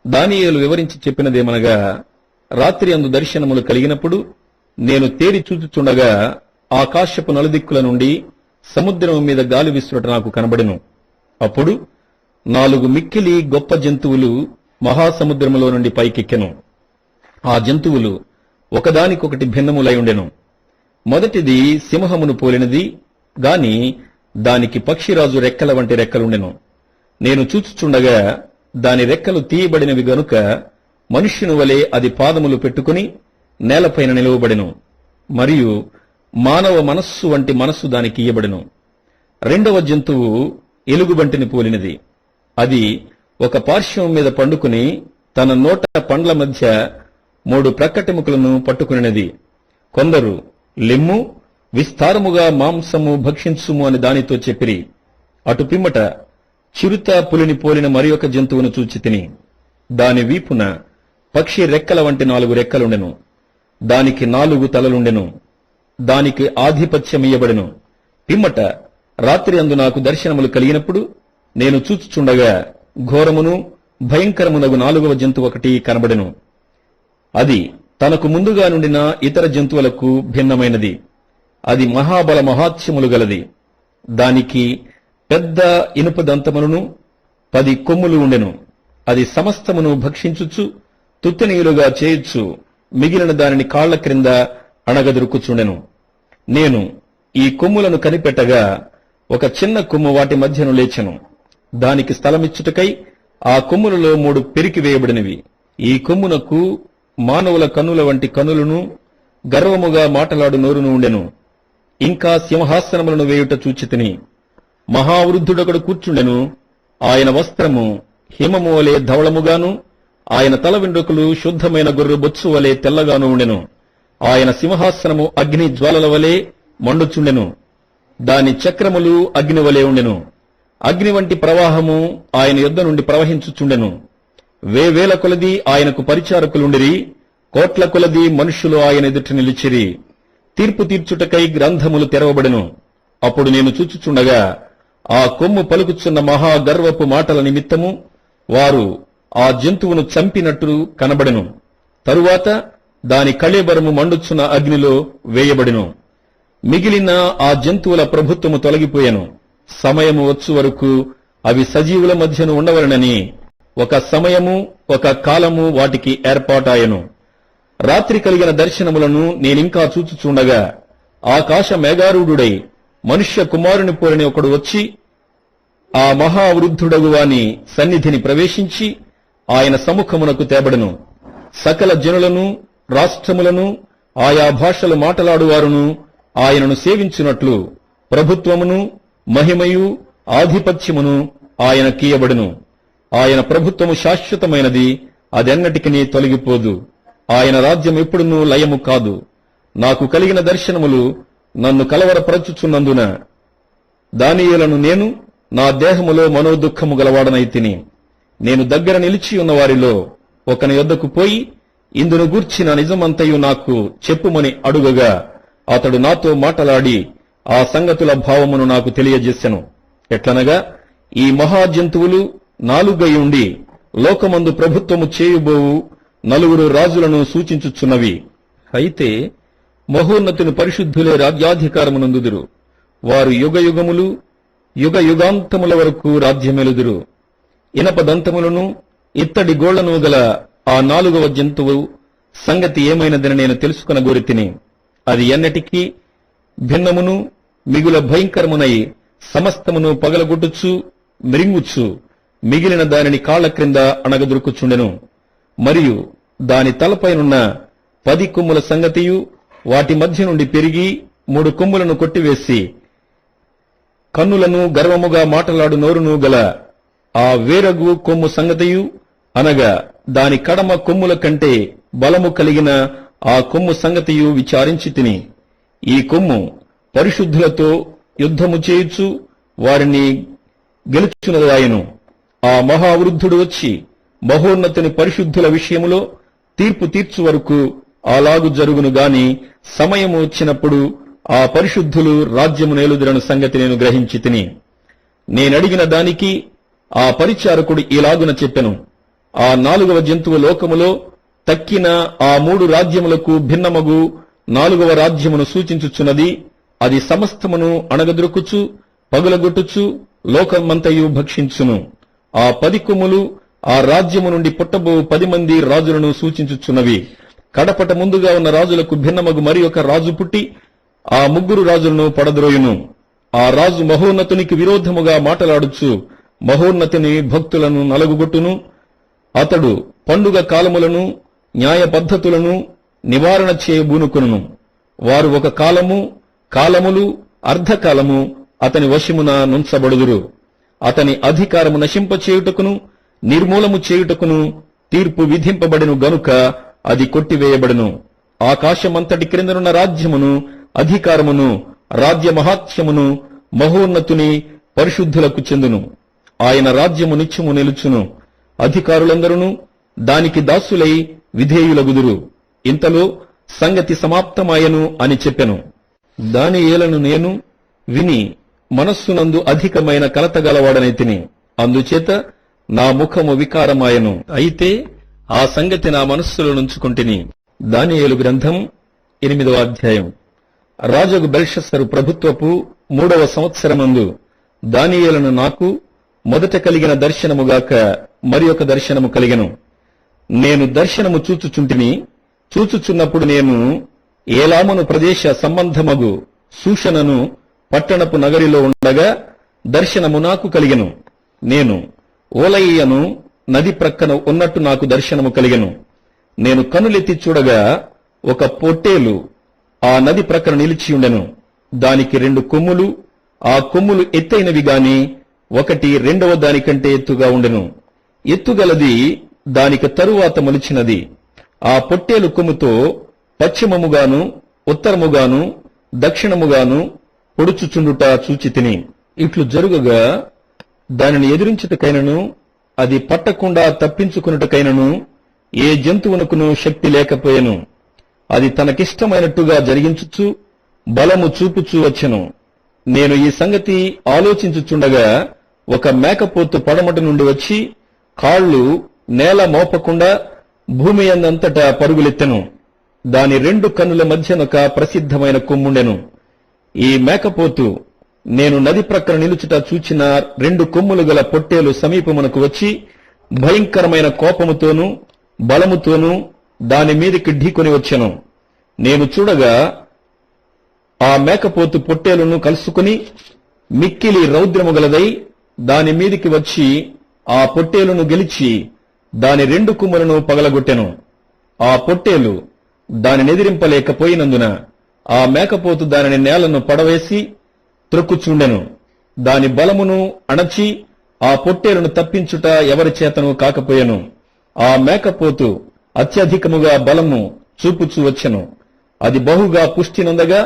దానియేలు వివరించి చెప్పినదేమనగా, రాత్రి అందు దర్శనములు కలిగినప్పుడు నేను తేరి చూచుచుండగా ఆకాశపు నలుదిక్కుల నుండి సముద్రము మీద గాలి విసురుట నాకు కనబడెను. అప్పుడు 4 మిక్కిలి గొప్ప జంతువులు మహాసముద్రములో నుండి పైకెక్కెను. ఆ జంతువులు ఒకదానికొకటి భిన్నములై ఉండెను. మొదటిది సింహమును పోలినది గాని దానికి పక్షిరాజు రెక్కల వంటి రెక్కలుండెను. నేను చూచుచుండగా దాని రెక్కలు తీయబడినవి గనుక మనుష్యుని వలె అది పాదములు పెట్టుకుని నేలపైన నిలువబడెను. మరియు మానవ మనస్సు వంటి మనస్సు దానికి ఇయ్యబడెను. రెండవ జంతువు ఎలుగుబంటిని పోలినది. అది ఒక పార్శ్వం మీద పండుకుని తన నోట పండ్ల మధ్య 3 ప్రక్కటెముకలను పట్టుకునినది. కొందరు లెమ్ము, విస్తారముగా మాంసము భక్షించుము అని దానితో చెప్పిరి. అటు పిమ్మట చిరుత పులిని పోలిన మరి ఒక జంతువును చూచితిని. దాని వీపున పక్షి రెక్కల వంటి 4 రెక్కలుండెను. దానికి 4 తలలుండెను. దానికి ఆధిపత్యమియ్యబడెను. పిమ్మట రాత్రి అందు నాకు దర్శనములు కలిగినప్పుడు నేను చూచుచుండగా ఘోరమును భయంకరమునగు 4వ జంతువు ఒకటి కనబడెను. అది తనకు ముందుగా నుండిన ఇతర జంతువులకు భిన్నమైనది. అది మహాబల మహాత్స్యములు గలది. దానికి పెద్ద ఇనుప దంతములను 10 కొమ్ములు ఉండెను. అది సమస్తమును భక్షించుచు తుత్తనీయులుగా చేయొచ్చు మిగిలిన దానిని కాళ్ల క్రింద అణగదొరుకుచుండెను. నేను ఈ కొమ్ములను కనిపెట్టగా ఒక చిన్న కొమ్ము వాటి మధ్యను లేచెను. దానికి స్థలమిచ్చుటకై ఆ కొమ్ములలో 3 పెరికి వేయబడినవి. ఈ కొమ్మునకు మానవుల కన్నుల వంటి కన్నులను, గర్వముగా మాటలాడు నోరును ఉండెను. ఇంకా సింహాసనములను వేయుట చూచితిని. మహావృద్ధుడొకడు కూర్చుండెను. ఆయన వస్త్రము హిమము వలె ధవళముగాను, ఆయన తల వెండ్రుకలు శుద్ధమైన గొర్రె బొత్సు వలె తెల్లగాను ఉండెను. ఆయన సింహాసనము అగ్ని జ్వాలల వలె మండుచుండెను. దాని చక్రములు అగ్ని వలె ఉండెను. అగ్ని వంటి ప్రవాహము ఆయన యొద్ద నుండి ప్రవహించుచుండెను. వేవేల కొలది ఆయనకు పరిచారకులుండిరి. కోట్ల కొలది మనుష్యులు ఆయన ఎదుట నిలిచిరి. తీర్పు తీర్చుటకై గ్రంథములు తెరవబడెను. అప్పుడు నేను చూచుచుండగా ఆ కొమ్ము పలుకుచున్న మహాగర్వపు మాటల నిమిత్తము వారు ఆ జంతువును చంపినట్టు కనబడెను. తరువాత దాని కళేబరము మండుచున్న అగ్నిలో వేయబడెను. మిగిలిన ఆ జంతువుల ప్రభుత్వము తొలగిపోయెను. సమయము వచ్చు వరకు అవి సజీవుల మధ్యను ఉండవలనని ఒక సమయము ఒక కాలము వాటికి ఏర్పాటాయను. రాత్రి కలిగిన దర్శనములను నేనింకా చూచుచుండగా ఆకాశ మేఘారూఢుడై మనుష్య కుమారుని పోలిన ఒకడు వచ్చి ఆ మహావృద్ధుడగు వాని సన్నిధిని ప్రవేశించి ఆయన సముఖమునకు తేబడను. సకల జనులను, రాష్ట్రములను, ఆయా భాషలు మాటలాడువారును ఆయనను సేవించున్నట్లు ప్రభుత్వమును, మహిమయు, ఆధిపత్యమును ఆయన కీయబడును. ఆయన ప్రభుత్వము శాశ్వతమైనది, అదెన్నటికి తొలగిపోదు. ఆయన రాజ్యం ఎప్పుడునూ లయము కాదు. నాకు కలిగిన దర్శనములు నన్ను కలవరపరచుచున్నందున దానియేలును నేను నా దేహములో మనోదుఃఖము గలవాడనైతిని. నేను దగ్గర నిలిచి ఉన్న వారిలో ఒకని యొద్దకు పోయి ఇందును గూర్చిన నిజమంతయు నాకు చెప్పుమని అడుగగా అతడు నాతో మాటలాడి ఆ సంగతుల భావమును నాకు తెలియజేసెను. ఎట్లనగా, ఈ మహాజంతువులు నాలుగై ఉండి లోకమందు ప్రభుత్వము చేయబోవు నలుగురు రాజులను సూచించుచున్నవి. అయితే మహోన్నతుని పరిశుద్ధులే రాజ్యాధికారమునందుదురు. వారు యుగయుగములు యుగాంతముల వరకు రాజ్యమెలుదురు. ఇనప దంతములను ఇత్తడి గోళ్లను గల ఆ నాలుగవ జంతువు సంగతి ఏమైనదని నేను తెలుసుకొనగోరితిని. అది ఎన్నటికీ భిన్నమును మిగుల భయంకరమునై సమస్తమును పగలగొట్టుచు మ్రింగుచు మిగిలిన దానిని కాళ్ల క్రింద అణగదొరుకుచుండెను. మరియు దాని తలపైనున్న 10 కొమ్ముల సంగతియు వాటి మధ్య నుండి పెరిగి 3 కొమ్ములను కొట్టివేసి కన్నులను గర్వముగా మాటలాడు నోరును గల ఆ వేరగు కొమ్ము సంగతియు, అనగా దాని కడమ కొమ్ముల కంటే బలము కలిగిన ఆ కొమ్ము సంగతియు విచారించి తిని, ఈ కొమ్ము పరిశుద్ధులతో యుద్ధము చేయుచు వారిని గెలుచున్నదాయను. ఆ మహావృద్ధుడు వచ్చి మహోన్నతుని పరిశుద్ధుల విషయములో తీర్పు తీర్చు వరకు అలాగు జరుగును గాని సమయము వచ్చినప్పుడు ఆ పరిశుద్ధులు రాజ్యము నేలుదురను సంగతి నేను గ్రహించి తిని. నేనడిగిన దానికి ఆ పరిచారకుడు ఇలాగున చెప్పెను, ఆ 4వ జంతువు లోకములో తక్కిన ఆ 3 రాజ్యములకు భిన్నమగు 4వ రాజ్యమును సూచించుచున్నది. అది సమస్తమును అణగదొరుకుచు పగులగొట్టుచు లోకమంతయు భక్షించును. ఆ 10 కొమ్ములు ఆ రాజ్యము నుండి పుట్టబో 10 మంది రాజులను సూచించుచున్నవి. కడపట ముందుగా ఉన్న రాజులకు భిన్నమగు మరి ఒక రాజు పుట్టి ఆ 3 రాజులను పడద్రోయును. ఆ రాజు మహోన్నతునికి విరోధముగా మాటలాడుచు మహోన్నతుని భక్తులను నలుగుగొట్టును. అతడు పండుగ కాలములను న్యాయ పద్ధతులను నివారణ చేయబూనుకొనును. వారు ఒక కాలములు అర్ధకాలము అతని వశమున నుంచబడుదురు. అతని అధికారము నశింపచేయుటకును నిర్మూలము చేయుటకును తీర్పు విధింపబడిను గనుక అది కొట్టివేయబడును. ఆకాశమంతటి క్రిందనున్న రాజ్యమును అధికారమును రాజ్య మహాత్మ్యమును మహోన్నతుని పరిశుద్ధులకు చెందును. ఆయన రాజ్యము నిత్యము నిలుచును. అధికారులందరూ దానికి దాసులై విధేయులగుదురు. ఇంతలో సంగతి సమాప్తమాయను అని చెప్పెను. దానియేలును నేను విని మనస్సునందు అధికమైన కలతగలవాడనైతిని. అందుచేత నా ముఖము వికారమాయను. అయితే ఆ సంగతి నా మనస్సులో నుంచుకొంటిని. దానియేలు గ్రంథం 8వ అధ్యాయం. రాజగు బెల్షస్సరు ప్రభుత్వపు 3వ సంవత్సరమందు దానియేలును నాకు మొదట కలిగిన దర్శనముగాక మరి ఒక దర్శనము కలిగెను. నేను దర్శనము చూచుచుంటిని. చూచుచున్నప్పుడు నేను ఏలామును ప్రదేశ సంబంధమగు సూషనను పట్టణపు నగరిలో ఉండగా దర్శనము నాకు కలిగెను. నేను ఓలయ్యను నది ప్రక్కన ఉన్నట్టు నాకు దర్శనము కలిగెను. నేను కనులెత్తి చూడగా ఒక పొట్టేలు ఆ నది ప్రక్కన నిలిచియుండెను. దానికి 2 కొమ్ములు. ఆ కొమ్ములు ఎత్తైనవి గాని ఒకటి రెండవ దానికంటే ఎత్తుగా ఉండెను. ఎత్తుగలది దానికి తరువాత మొలిచినది. ఆ పొట్టేలు కొమ్ముతో పశ్చిమముగాను ఉత్తరముగాను దక్షిణముగాను పొడుచుచుండుట చూచితిని. ఇట్లు జరుగగా దానిని ఎదిరించుటకైనను అది పట్టకుండా తప్పించుకున్నటకైనను ఏ జంతువునకును శక్తి లేకపోయెను. అది తనకిష్టమైనట్టుగా జరిగించుచు బలము చూపుచూ వచ్చెను. నేను ఈ సంగతి ఆలోచించుచుండగా ఒక మేకపోతు పడమటి నుండి వచ్చి కాళ్లు నేల మోపకుండా భూమి అందంతటా పరుగులెత్తెను. దాని 2 కన్నుల మధ్యనొక ప్రసిద్ధమైన కొమ్ముండెను. ఈ మేకపోతు నేను నది ప్రక్కన నిలుచుట చూచిన 2 కొమ్ములు గల పొట్టేలు సమీపమునకు వచ్చి భయంకరమైన కోపముతోనూ బలముతోనూ దాని మీదకి ఢీకొని వచ్చెను. నేను చూడగా ఆ మేకపోతు పొట్టేలును కలుసుకుని మిక్కిలి రౌద్రము గలదై దాని మీదికి వచ్చి ఆ పొట్టేలును గెలిచి దాని 2 కొమ్ములను పగలగొట్టెను. ఆ పొట్టేలు దానినెదిరింపలేకపోయినందున ఆ మేకపోతు దానిని నేలను పడవేసి త్రొక్కుచుండెను. దాని బలమును అణచి ఆ పొట్టేలును తప్పించుట ఎవరి చేతను కాకపోయెను. ఆ మేకపోతు అత్యధికముగా బలము చూపుచూ వచ్చెను. అది బహుగా పుష్టి నొందగా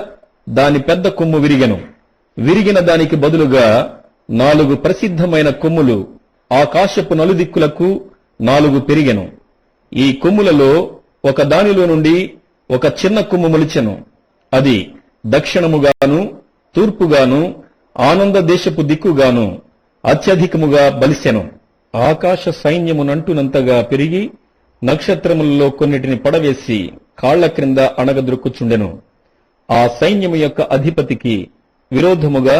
దాని పెద్ద కొమ్ము విరిగెను. విరిగిన దానికి బదులుగా 4 ప్రసిద్ధమైన కొమ్ములు ఆకాశపు నలుదిక్కులకు 4 పెరిగెను. ఈ కొమ్ములలో ఒక దానిలో నుండి ఒక చిన్న కొమ్ము మొలిచెను. అది దక్షిణముగాను తూర్పుగాను ఆనంద దేశపు దిక్కుగాను అత్యధికముగా బలిసెను. ఆకాశ సైన్యమునంటునంతగా పెరిగి నక్షత్రములలో కొన్నిటిని పడవేసి కాళ్ల క్రింద అణగద్రొక్కుచుండెను. ఆ సైన్యము యొక్క అధిపతికి విరోధముగా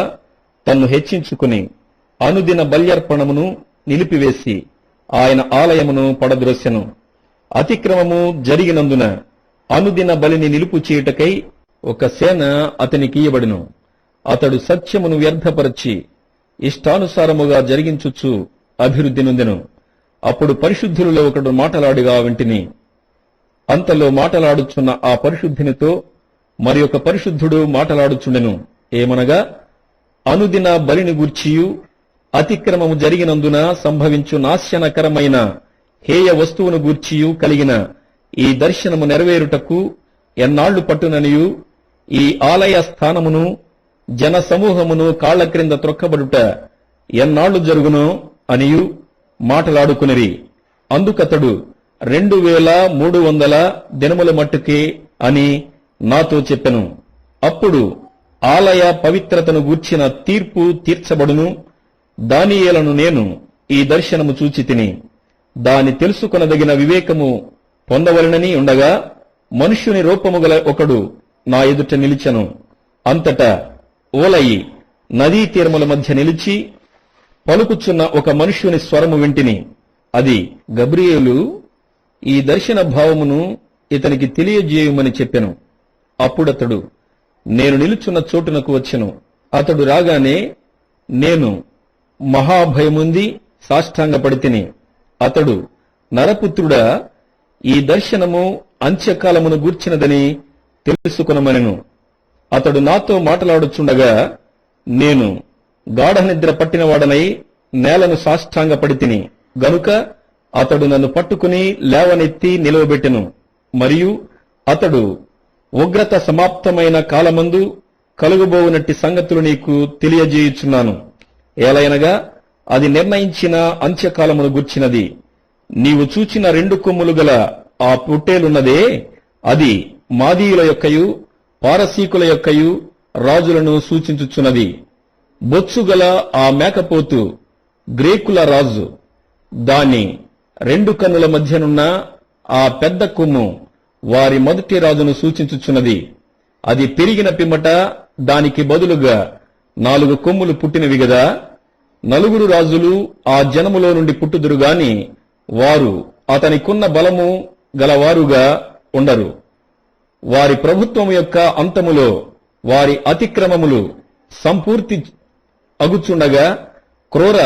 తన్ను హెచ్చించుకుని అనుదిన బల్యర్పణమును నిలిపివేసి ఆయన ఆలయమును పడద్రోసెను. అతిక్రమము జరిగినందున అనుదిన బలిని నిలుపు చేయుటకై ఒక సేన అతనికి ఇయ్యబడును. అతడు సత్యమును వ్యర్థపరచి ఇష్టానుసారముగా జరిగించుచు అభివృద్ధి నొందెను. అప్పుడు పరిశుద్ధులలో ఒకడు మాటలాడిగా వింటిని. అంతలో మాటలాడుచున్న ఆ పరిశుద్ధునితో మరి ఒక పరిశుద్ధుడు మాటలాడుచుండెను. ఏమనగా, అనుదిన బలిని గూర్చియు అతిక్రమము జరిగినందున సంభవించు నాశనకరమైన హేయ వస్తువును గూర్చియు కలిగిన ఈ దర్శనము నెరవేరుటకు ఎన్నాళ్లు పట్టుననియు ఈ ఆలయ స్థానమును జన సమూహమును కాళ్ల క్రింద త్రొక్కబడుట ఎన్నాళ్లు జరుగునో అనియు మాటలాడుకునిరి. అందుకతడు 2300 దినముల మట్టుకే అని నాతో చెప్పెను. అప్పుడు ఆలయ పవిత్రతను గూర్చిన తీర్పు తీర్చబడును. దానియేలను నేను ఈ దర్శనము చూచితిని. దాని తెలుసుకొనదగిన వివేకము పొందవలనని ఉండగా మనుష్యుని రూపము గల ఒకడు నా ఎదుట నిలిచెను. అంతటా ఓలయి నదీ తీరముల మధ్య నిలిచి పలుకుచున్న ఒక మనుష్యుని స్వరము వింటిని. అది గబ్రియేలు, ఈ దర్శన భావమును ఇతనికి తెలియజేయుమని చెప్పెను. అప్పుడతడు నేను నిలుచున్న చోటునకు వచ్చెను. అతడు రాగానే నేను మహాభయముంది సాష్టాంగపడితిని. అతడు, నరపుత్రుడా, ఈ దర్శనము అంత్యకాలమును గూర్చినదని తెలుసుకొనమనెను. అతడు నాతో మాట్లాడుచుండగా నేను గాఢ నిద్ర పట్టినవాడనై నేలను సాష్టాంగపడితిని గనుక అతడు నన్ను పట్టుకుని లేవనెత్తి నిలవబెట్టెను. మరియు అతడు, ఉగ్రత సమాప్తమైన కాలమందు కలుగబోవునట్టి సంగతులు నీకు తెలియజేయుచున్నాను. ఏలయనగా అది నిర్ణయించిన అంత్యకాలమును గూర్చినది. నీవు చూచిన 2 కొమ్ములు గల ఆ పొట్టేలున్నదే, అది మాదీయుల యొక్కయు పారసీకుల యొక్కయు రాజులను సూచించుచున్నది. బొచ్చుగల ఆ మేకపోతు గ్రీకుల రాజు. దాని 2 కన్నుల మధ్యనున్న ఆ పెద్ద కొమ్ము వారి మొదటి రాజును సూచించుచున్నది. అది పెరిగిన పిమ్మట దానికి బదులుగా 4 కొమ్ములు పుట్టినవి గదా. 4 రాజులు ఆ జనములో నుండి పుట్టుదురు గాని వారు అతనికున్న బలము గలవారుగా ఉండరు. వారి ప్రభుత్వం యొక్క అంతములో వారి అతిక్రమములు సంపూర్తి అగుచుండగా క్రూర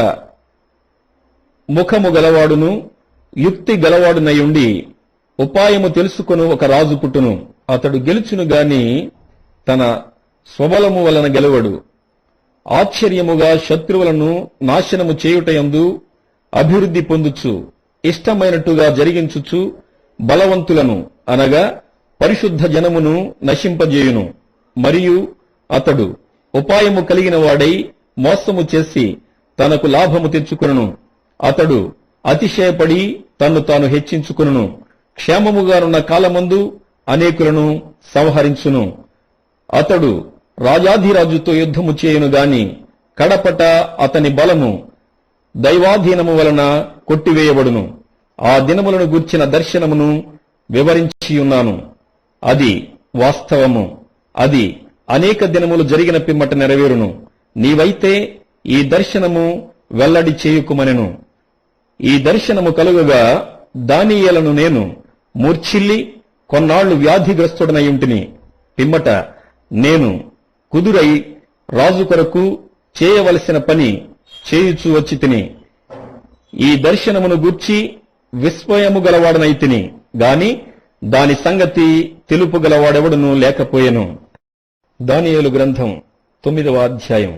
ముఖము గలవాడును యుక్తి గలవాడునయుండి ఉపాయము తెలుసుకొను ఒక రాజు పుట్టును. అతడు గెలుచును గాని తన స్వబలము వలన గెలవడు. ఆశ్చర్యముగా శత్రువులను నాశనము చేయుటయందు అభివృద్ధి పొందుచు ఇష్టమైనట్టుగా జరిగించుచు బలవంతులను అనగా పరిశుద్ధ జనమును నశింపజేయును. మరియు అతడు ఉపాయము కలిగిన వాడై మోసము చేసి తనకు లాభము తెచ్చుకొనును. అతడు అతిశయపడి తన్ను తాను హెచ్చించుకొనును. క్షేమముగానున్న కాలమందు అనేకులను సంహరించును. అతడు రాజాధిరాజుతో యుద్ధము చేయును గాని కడపట అతని బలము దైవాధీనము వలన కొట్టివేయబడును. ఆ దినములను గూర్చిన దర్శనమును వివరించియున్నాను. అది వాస్తవము. అది అనేక దినములు జరిగిన పిమ్మట నెరవేరును. నీవైతే ఈ దర్శనము వెల్లడి చేయుకుమనెను. ఈ దర్శనము కలుగగా దానియేలను నేను మూర్ఛిల్లి కొన్నాళ్లు వ్యాధిగ్రస్తుడనయుంటిని. పిమ్మట నేను కుదురై రాజు కొరకు చేయవలసిన పని చేయుచూ వచ్చి తిని ఈ దర్శనమును గూర్చి విస్మయము గలవాడనైతిని గాని దాని సంగతి తెలుపు గలవాడెవడునూ లేకపోయెను. దానియేలు గ్రంథం 9వ అధ్యాయం.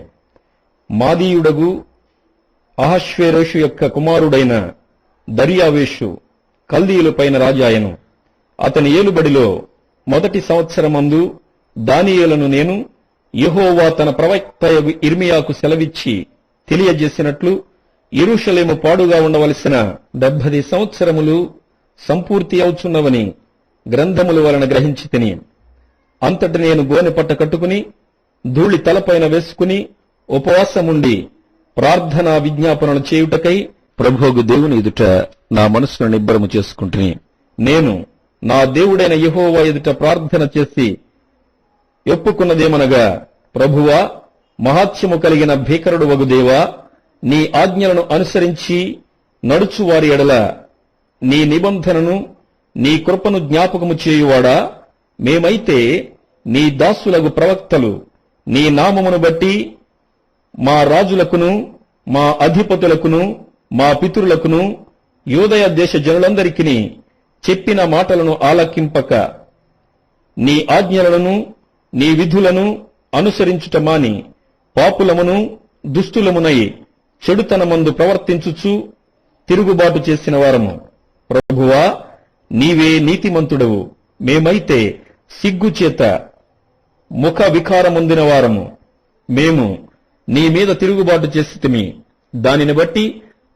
మాదీయుడగు అహష్వేరోషు యొక్క కుమారుడైన దర్యావేషు కల్దీయులపైన రాజాయను. అతని ఏలుబడిలో మొదటి సంవత్సరమందు దానియేలును నేను యెహోవా తన ప్రవక్త ఇర్మియాకు సెలవిచ్చి తెలియజేసినట్లు యెరూషలేము పాడుగా ఉండవలసిన 70 సంవత్సరములు సంపూర్తి అవుచున్నవని గ్రంథముల వలన గ్రహించి తిని అంతటి నేను గోనె పట్ట కట్టుకుని ధూళి తలపైన వేసుకుని ఉపవాసముండి ప్రార్థనా విజ్ఞాపనలు చేయుటకై ప్రభువు దేవుని ఎదుట నా మనసును నిబ్బరము చేసుకుంటుని నేను నా దేవుడైన యెహోవా ఎదుట ప్రార్థన చేసి ఒప్పుకున్నదేమనగా, ప్రభువా, మహాత్మ్యము కలిగిన భీకరుడు వగు దేవా, నీ ఆజ్ఞలను అనుసరించి నడుచువారి ఎడల నీ నిబంధనను నీ కృపను జ్ఞాపకము చేయువాడా, మేమైతే నీ దాసులగు ప్రవక్తలు నీ నామమును బట్టి మా రాజులకును మా అధిపతులకును మా పితరులకును యూదయ దేశ జనులందరికీ చెప్పిన మాటలను ఆలకింపక నీ ఆజ్ఞలను నీ విధులను అనుసరించుట మాని పాపులమును దుష్టులమునై చెడుతనమందు ప్రవర్తించుచు తిరుగుబాటు చేసిన వారము. ప్రభువా, నీవే నీతిమంతుడవు, మేమైతే సిగ్గుచేత ముఖ వికారముందిన వారము. మేము నీ మీద తిరుగుబాటు చేసితిమి. దానిని బట్టి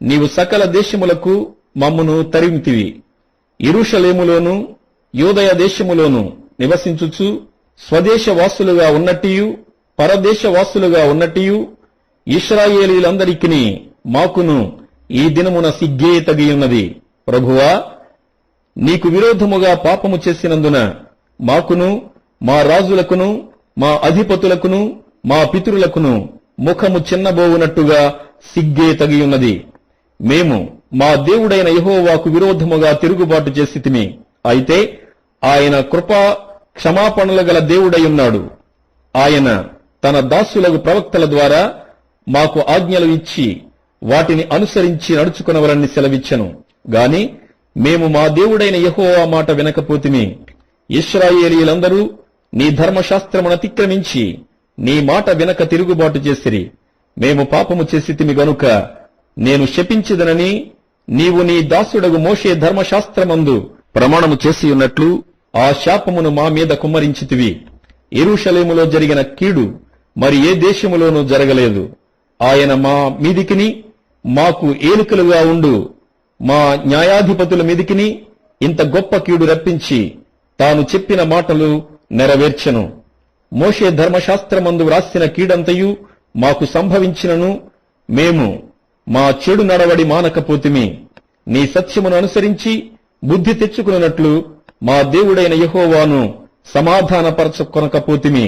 నీవు సకల దేశములకు మమ్మును తరిమితివి. యెరూషలేములోను యూదయ దేశములోను నివసించుచు స్వదేశవాసులుగా ఉన్నట్టియు పరదేశవాసులుగా ఉన్నట్టియు ఇశ్రాయేలీలందరికీ మాకును ఈ దినమున సిగ్గే తగియున్నది. ప్రభువా, నీకు విరోధముగా పాపము చేసినందున మాకును మా రాజులకును మా అధిపతులకును మా పితరులకును ముఖము చిన్నబోవునట్టుగా సిగ్గే తగియున్నది. మేము మా దేవుడైన యెహోవాకు విరోధముగా తిరుగుబాటు చేసితిమి. అయితే ఆయన కృపా క్షమాపణలు గల దేవుడైయున్నాడు. ఆయన తన దాసులకు ప్రవక్తల ద్వారా మాకు ఆజ్ఞలు ఇచ్చి వాటిని అనుసరించి నడుచుకునవలని సెలవిచ్చెను. గాని మేము మా దేవుడైన యెహోవా మాట వినకపోతిమి. ఇశ్రాయేలీయులందరూ నీ ధర్మశాస్త్రమును అతిక్రమించి నీ మాట వినక తిరుగుబాటు చేసిరి. మేము పాపము చేసితిమి గనుక నేను శపించదనని నీవు నీ దాసుడగు మోషే ధర్మశాస్త్రమందు ప్రమాణము చేసి ఉన్నట్లు ఆ శాపమును మా మీద కుమ్మరించితివి. యెరూషలేములో జరిగిన కీడు మరి ఏ దేశములోనూ జరగలేదు. ఆయన మా మీదికిని మాకు ఏలికలుగా ఉండు మా న్యాయాధిపతుల మీదికిని ఇంత గొప్ప కీడు రప్పించి తాను చెప్పిన మాటలు నెరవేర్చెను. మోషే ధర్మశాస్త్రమందు వ్రాసిన కీడంతయు మాకు సంభవించినను మేము మా చెడు నడవడి మానకపోతిమి. నీ సత్యమును అనుసరించి బుద్ధి తెచ్చుకున్నట్లు మా దేవుడైన యెహోవాను సమాధానపరచుకొనకపోతిమి.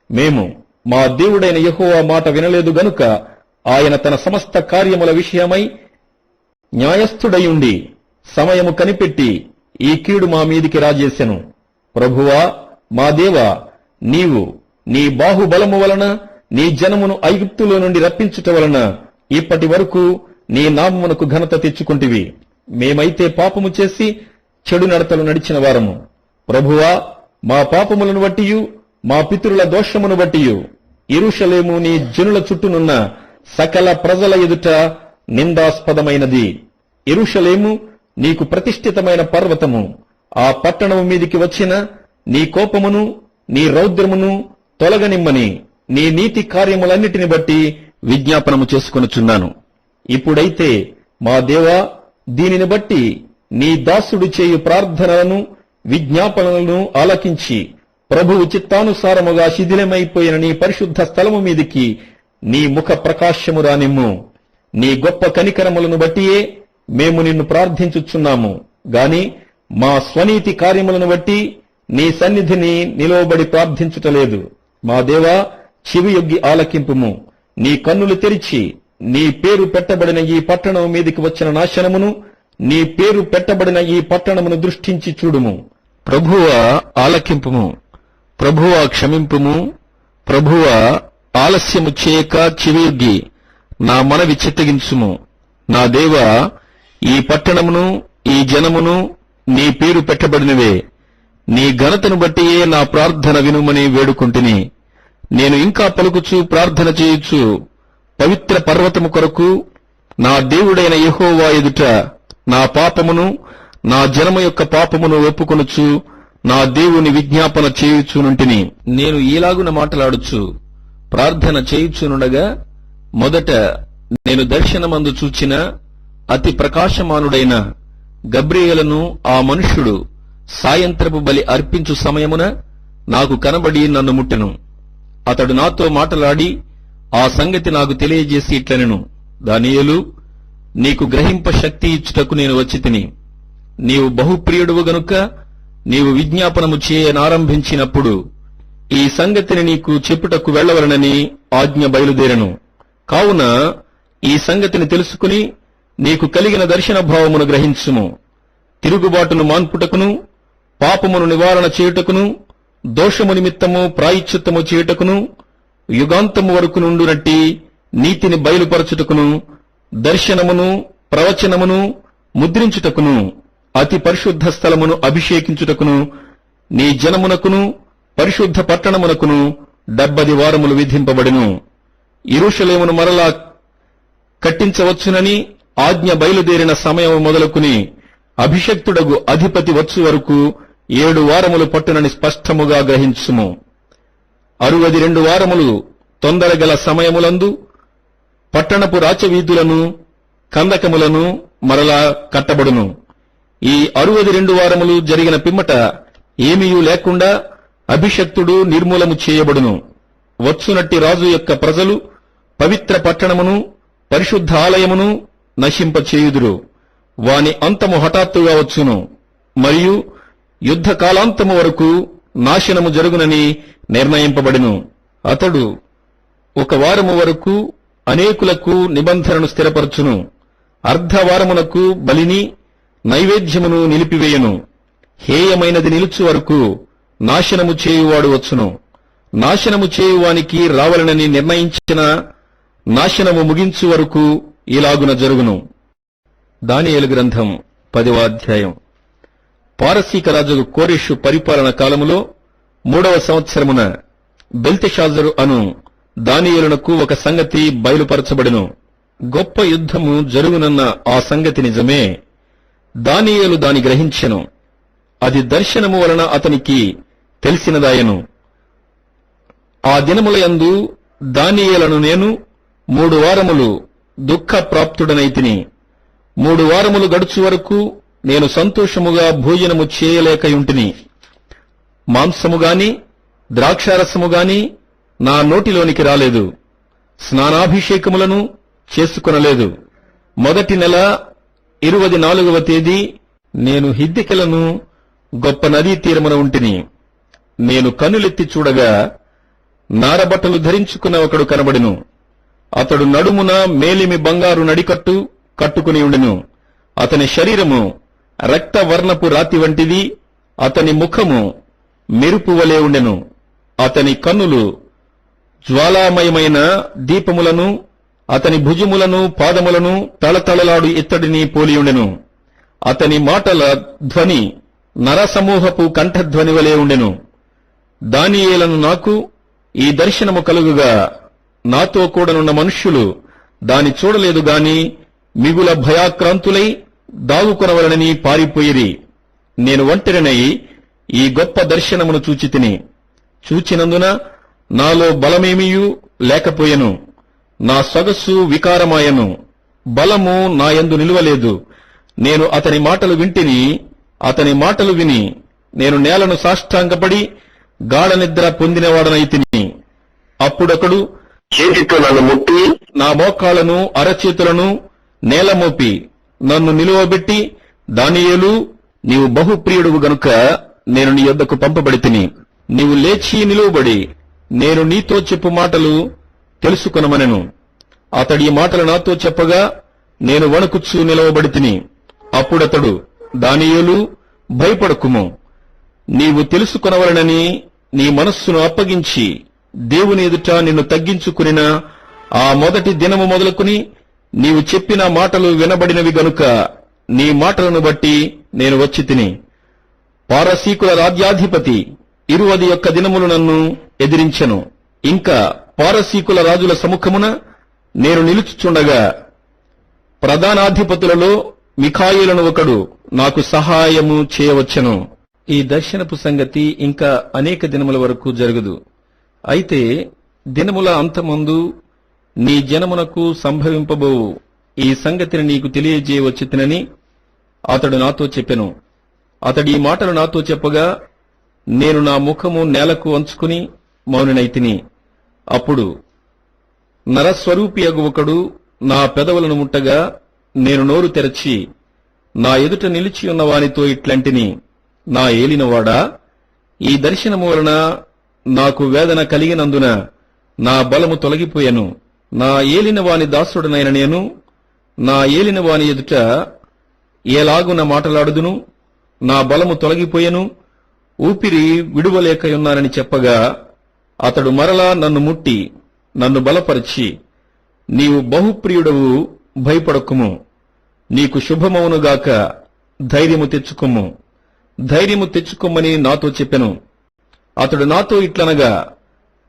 మేము మా దేవుడైన యెహోవా మాట వినలేదు గనుక ఆయన తన సమస్త కార్యముల విషయమై న్యాయస్థుడయుండి సమయము కనిపెట్టి ఈ కీడు మా మీదికి రాజేసెను. ప్రభువా, మా దేవా, నీవు నీ బాహుబలము వలన నీ జనమును ఐగుప్తులో నుండి రప్పించుట వలన ఇప్పటి వరకు నీ నామమునకు ఘనత తెచ్చుకుంటివి. మేమైతే పాపము చేసి చెడు నడతలు నడిచిన వారము. ప్రభువా, మా పాపములను బట్టియు మా పితరుల దోషమును బట్టియు యెరూషలేము నీ జనుల చుట్టూనున్న సకల ప్రజల ఎదుట నిందాస్పదమైనది. యెరూషలేము నీకు ప్రతిష్ఠితమైన పర్వతము. ఆ పట్టణము మీదికి వచ్చిన నీ కోపమును నీ రౌద్రమును తొలగనిమ్మని నీ నీతి కార్యములన్నిటిని బట్టి విజ్ఞాపనము చేసుకొనుచున్నాను. ఇప్పుడైతే మా దేవా, దీనిని బట్టి నీ దాసుడు చేయు ప్రార్థనలను విజ్ఞాపనలను ఆలకించి ప్రభువు చిత్తానుసారముగా శిథిలమైపోయిన నీ పరిశుద్ధ స్థలము మీదికి నీ ముఖ ప్రకాశము రానిమ్ము. నీ గొప్ప కనికరములను బట్టియే మేము నిన్ను ప్రార్థించుచున్నాము గాని మా స్వనీతి కార్యములను బట్టి నీ సన్నిధిని నిలవబడి ప్రార్థించుటలేదు. మా దేవా, చెవియొగ్గి ఆలకింపుము. నీ కన్నులు తెరిచి నీ పేరు పెట్టబడిన ఈ పట్టణం మీదికి వచ్చిన నాశనమును, నీ పేరు పెట్టబడిన ఈ పట్టణమును దృష్టించి చూడుము. ప్రభువా ఆలకింపుము, ప్రభువా క్షమింపుము, ప్రభువా ఆలస్యము చేయక చెవియొగ్గి నా మనవి చిత్తగించుము. నా దేవా, ఈ పట్టణమును ఈ జనమును నీ పేరు పెట్టబడినవే. నీ ఘనతను బట్టియే నా ప్రార్థన వినుమని వేడుకుంటుని. నేను ఇంకా పలుకుచు ప్రార్థన చేయుచు పవిత్ర పర్వతము కొరకు నా దేవుడైన యెహోవా ఎదుట నా పాపమును నా జనము యొక్క పాపమును ఒప్పుకొనుచు నా దేవుని విజ్ఞాపన చేయుచునుంటిని. నేను ఈలాగున మాట్లాడుచు ప్రార్థన చేయుచునుండగా మొదట నేను దర్శనమందు చూచిన అతి ప్రకాశమానుడైన గబ్రియేలును ఆ మనుష్యుడు సాయంత్రపు బలి అర్పించు సమయమున నాకు కనబడి నన్ను ముట్టెను. అతడు నాతో మాటలాడి ఆ సంగతి నాకు తెలియజేసి ఇట్లనెను, దానియేలు, నీకు గ్రహింప శక్తి ఇచ్చుటకు నేను వచ్చితిని. నీవు బహుప్రియుడువు గనుక నీవు విజ్ఞాపనము చేయనారంభించినప్పుడు ఈ సంగతిని నీకు చెప్పుటకు వెళ్లవలనని ఆజ్ఞ బయలుదేరెను. కావున ఈ సంగతిని తెలుసుకుని నీకు కలిగిన దర్శన భావమును గ్రహించుము. తిరుగుబాటును మాన్పుటకును, పాపమును నివారణ చేయుటకును, దోషము నిమిత్తము ప్రాయశ్చిత్తము చేయుటకును, యుగాంతము వరకు నుండునట్టి నీతిని బయలుపరచుటకును, దర్శనమును ప్రవచనమును ముద్రించుటకును, అతి పరిశుద్ధ స్థలమును అభిషేకించుటకును, నీ జనమునకును పరిశుద్ధ పట్టణమునకును 70 వారములు విధింపబడెను. యెరూషలేమును మరలా కట్టించవచ్చునని ఆజ్ఞ బయలుదేరిన సమయం మొదలుకుని అభిషక్తుడగు అధిపతి వచ్చు వరకు 7 వారములు పట్టునని స్పష్టముగా గ్రహించుము. 62 వారములు తొందరగల సమయములందు పట్టణపు రాచవీధులను కందకములను మరలా కట్టబడును. ఈ 62 వారములు జరిగిన పిమ్మట ఏమీయూ లేకుండా అభిషక్తుడు నిర్మూలము చేయబడును. వచ్చునట్టి రాజు యొక్క ప్రజలు పవిత్ర పట్టణమును పరిశుద్ధ ఆలయమును నశింపచేయుదురు. వాని అంతము హఠాత్తుగా వచ్చును, మరియు యుద్ధ కాలాంతము వరకు నాశనము జరుగునని నిర్ణయింపబడెను. అతడు 1 వారము వరకు అనేకులకు నిబంధనను స్థిరపరచును. అర్ధవారమునకు బలిని నైవేద్యమును నిలిపివేయను. హేయమైనది నిలుచు వరకు నాశనము చేయువాడు వచ్చును. నాశనము చేయువానికి రావలనని నిర్ణయించిన నాశనము ముగించు వరకు ఇలాగున జరుగును. దానియేలు గ్రంథం 10వ అధ్యాయం. పారసీక రాజు కోరెషు పరిపాలన కాలములో 3వ సంవత్సరమున బెల్తెషాజరు అను దానియేలునకు ఒక సంగతి బయలుపరచబడెను. గొప్ప యుద్ధము జరుగునన్న ఆ సంగతి నిజమే. దానియేలు దాని గ్రహించెను. అది దర్శనము వలన అతనికి తెలిసినదాయను. ఆ దినములయందు దానియేలను నేను 3 వారములు దుఃఖప్రాప్తుడనైతిని. 3 వారములు గడుచు వరకు నేను సంతోషముగా భోజనము చేయలేకయుంటిని. మాంసముగాని ద్రాక్షారసముగాని నా నోటిలోనికి రాలేదు. స్నానాభిషేకములను చేసుకొనలేదు. మొదటి నెల 24వ తేదీ నేను హిద్దెకెలను గొప్ప నదీ తీరమున ఉంటిని. నేను కన్నులెత్తి చూడగా నారబట్టలు ధరించుకున్న ఒకడు కనబడెను. అతడు నడుమున మేలిమి బంగారు నడికట్టు కట్టుకుని ఉండెను. అతని శరీరము రక్తవర్ణపు రాతి వంటిది. అతని ముఖము మెరుపు వలె ఉండెను. అతని కన్నులు జ్వాలామయమైన దీపములను, అతని భుజములను పాదములను తళతళలాడు ఇత్తడిని పోలియుండెను. అతని మాటల ధ్వని నరసమూహపు కంఠధ్వని వలె ఉండెను. దానియేలను నాకు ఈ దర్శనము కలుగుగా నాతో కూడనున్న మనుష్యులు దాని చూడలేదు గాని మిగుల భయాక్రాంతులై దాగుకొనవలనని పారిపోయిరి. నేను ఒంటరినై ఈ గొప్ప దర్శనమును చూచితిని. చూచినందున నాలో బలమేమియూ లేకపోయెను. నా సొగసు వికారమాయను. బలము నాయందు నిలువలేదు. నేను అతని మాటలు వింటిని. అతని మాటలు విని నేను నేలను సాష్టాంగపడి గాఢనిద్ర పొందినవాడనైతిని. అప్పుడొకడు చేతితో నన్ను ముట్టి నా మోకాళ్లను అరచేతులను నేలమోపి నన్ను నిలువబెట్టి, దానియేలు, నీవు బహుప్రియుడువు గనుక నేను నీ యొద్దకు పంపబడితిని. నీవు లేచి నిలువబడి నేను నీతో చెప్పు మాటలు తెలుసుకొనమనెను. అతడి ఈ మాటలు నాతో చెప్పగా నేను వణుకుచూ నిలవబడితిని. అప్పుడతడు, దానియేలు, భయపడకుము. నీవు తెలుసుకొనవలనని నీ మనస్సును అప్పగించి దేవుని ఎదుట నిన్ను తగ్గించుకునిన ఆ మొదటి దినము మొదలుకుని నీవు చెప్పిన మాటలు వినబడినవి గనుక నీ మాటలను బట్టి నేను వచ్చి తిని. పారసీకుల రాజ్యాధిపతి 21 దినములు నన్ను ఎదిరించెను. ఇంకా పారసీకుల రాజుల సముఖమున నేను నిలుచుచుండగా ప్రధానాధిపతులలో మిఖాయేలును ఒకడు నాకు సహాయము చేయవచ్చెను. ఈ దర్శనపు సంగతి ఇంకా అనేక దినముల వరకు జరుగుదు. అయితే దినముల అంతమందు నీ జనమునకు సంభవింపబోవు ఈ సంగతిని నీకు తెలియజేయవచ్చునని అతడు నాతో చెప్పెను. అతడు ఈ మాటలు నాతో చెప్పగా నేను నా ముఖము నేలకు వంచుకుని మౌనినైతిని. అప్పుడు నరస్వరూపియగు ఒకడు నా పెదవులను ముట్టగా నేను నోరు తెరచి నా ఎదుట నిలిచి ఉన్న వానితో ఇట్లంటిని, నా ఏలినవాడా, ఈ దర్శనము వలన నాకు వేదన కలిగినందున నా బలము తొలగిపోయెను. నా ఏలినవాని దాసుడనైన నేను నా ఏలినవాని ఎదుట ఏలాగున మాటలాడుదును? నా బలము తొలగిపోయెను, ఊపిరి విడువలేకయున్నానని చెప్పగా అతడు మరలా నన్ను ముట్టి నన్ను బలపరిచి, నీవు బహుప్రియుడవు, భయపడకుము, నీకు శుభమవునుగాక, ధైర్యము తెచ్చుకొమ్ము, ధైర్యము తెచ్చుకొమ్మని నాతో చెప్పెను. అతడు నాతో ఇట్లనగా,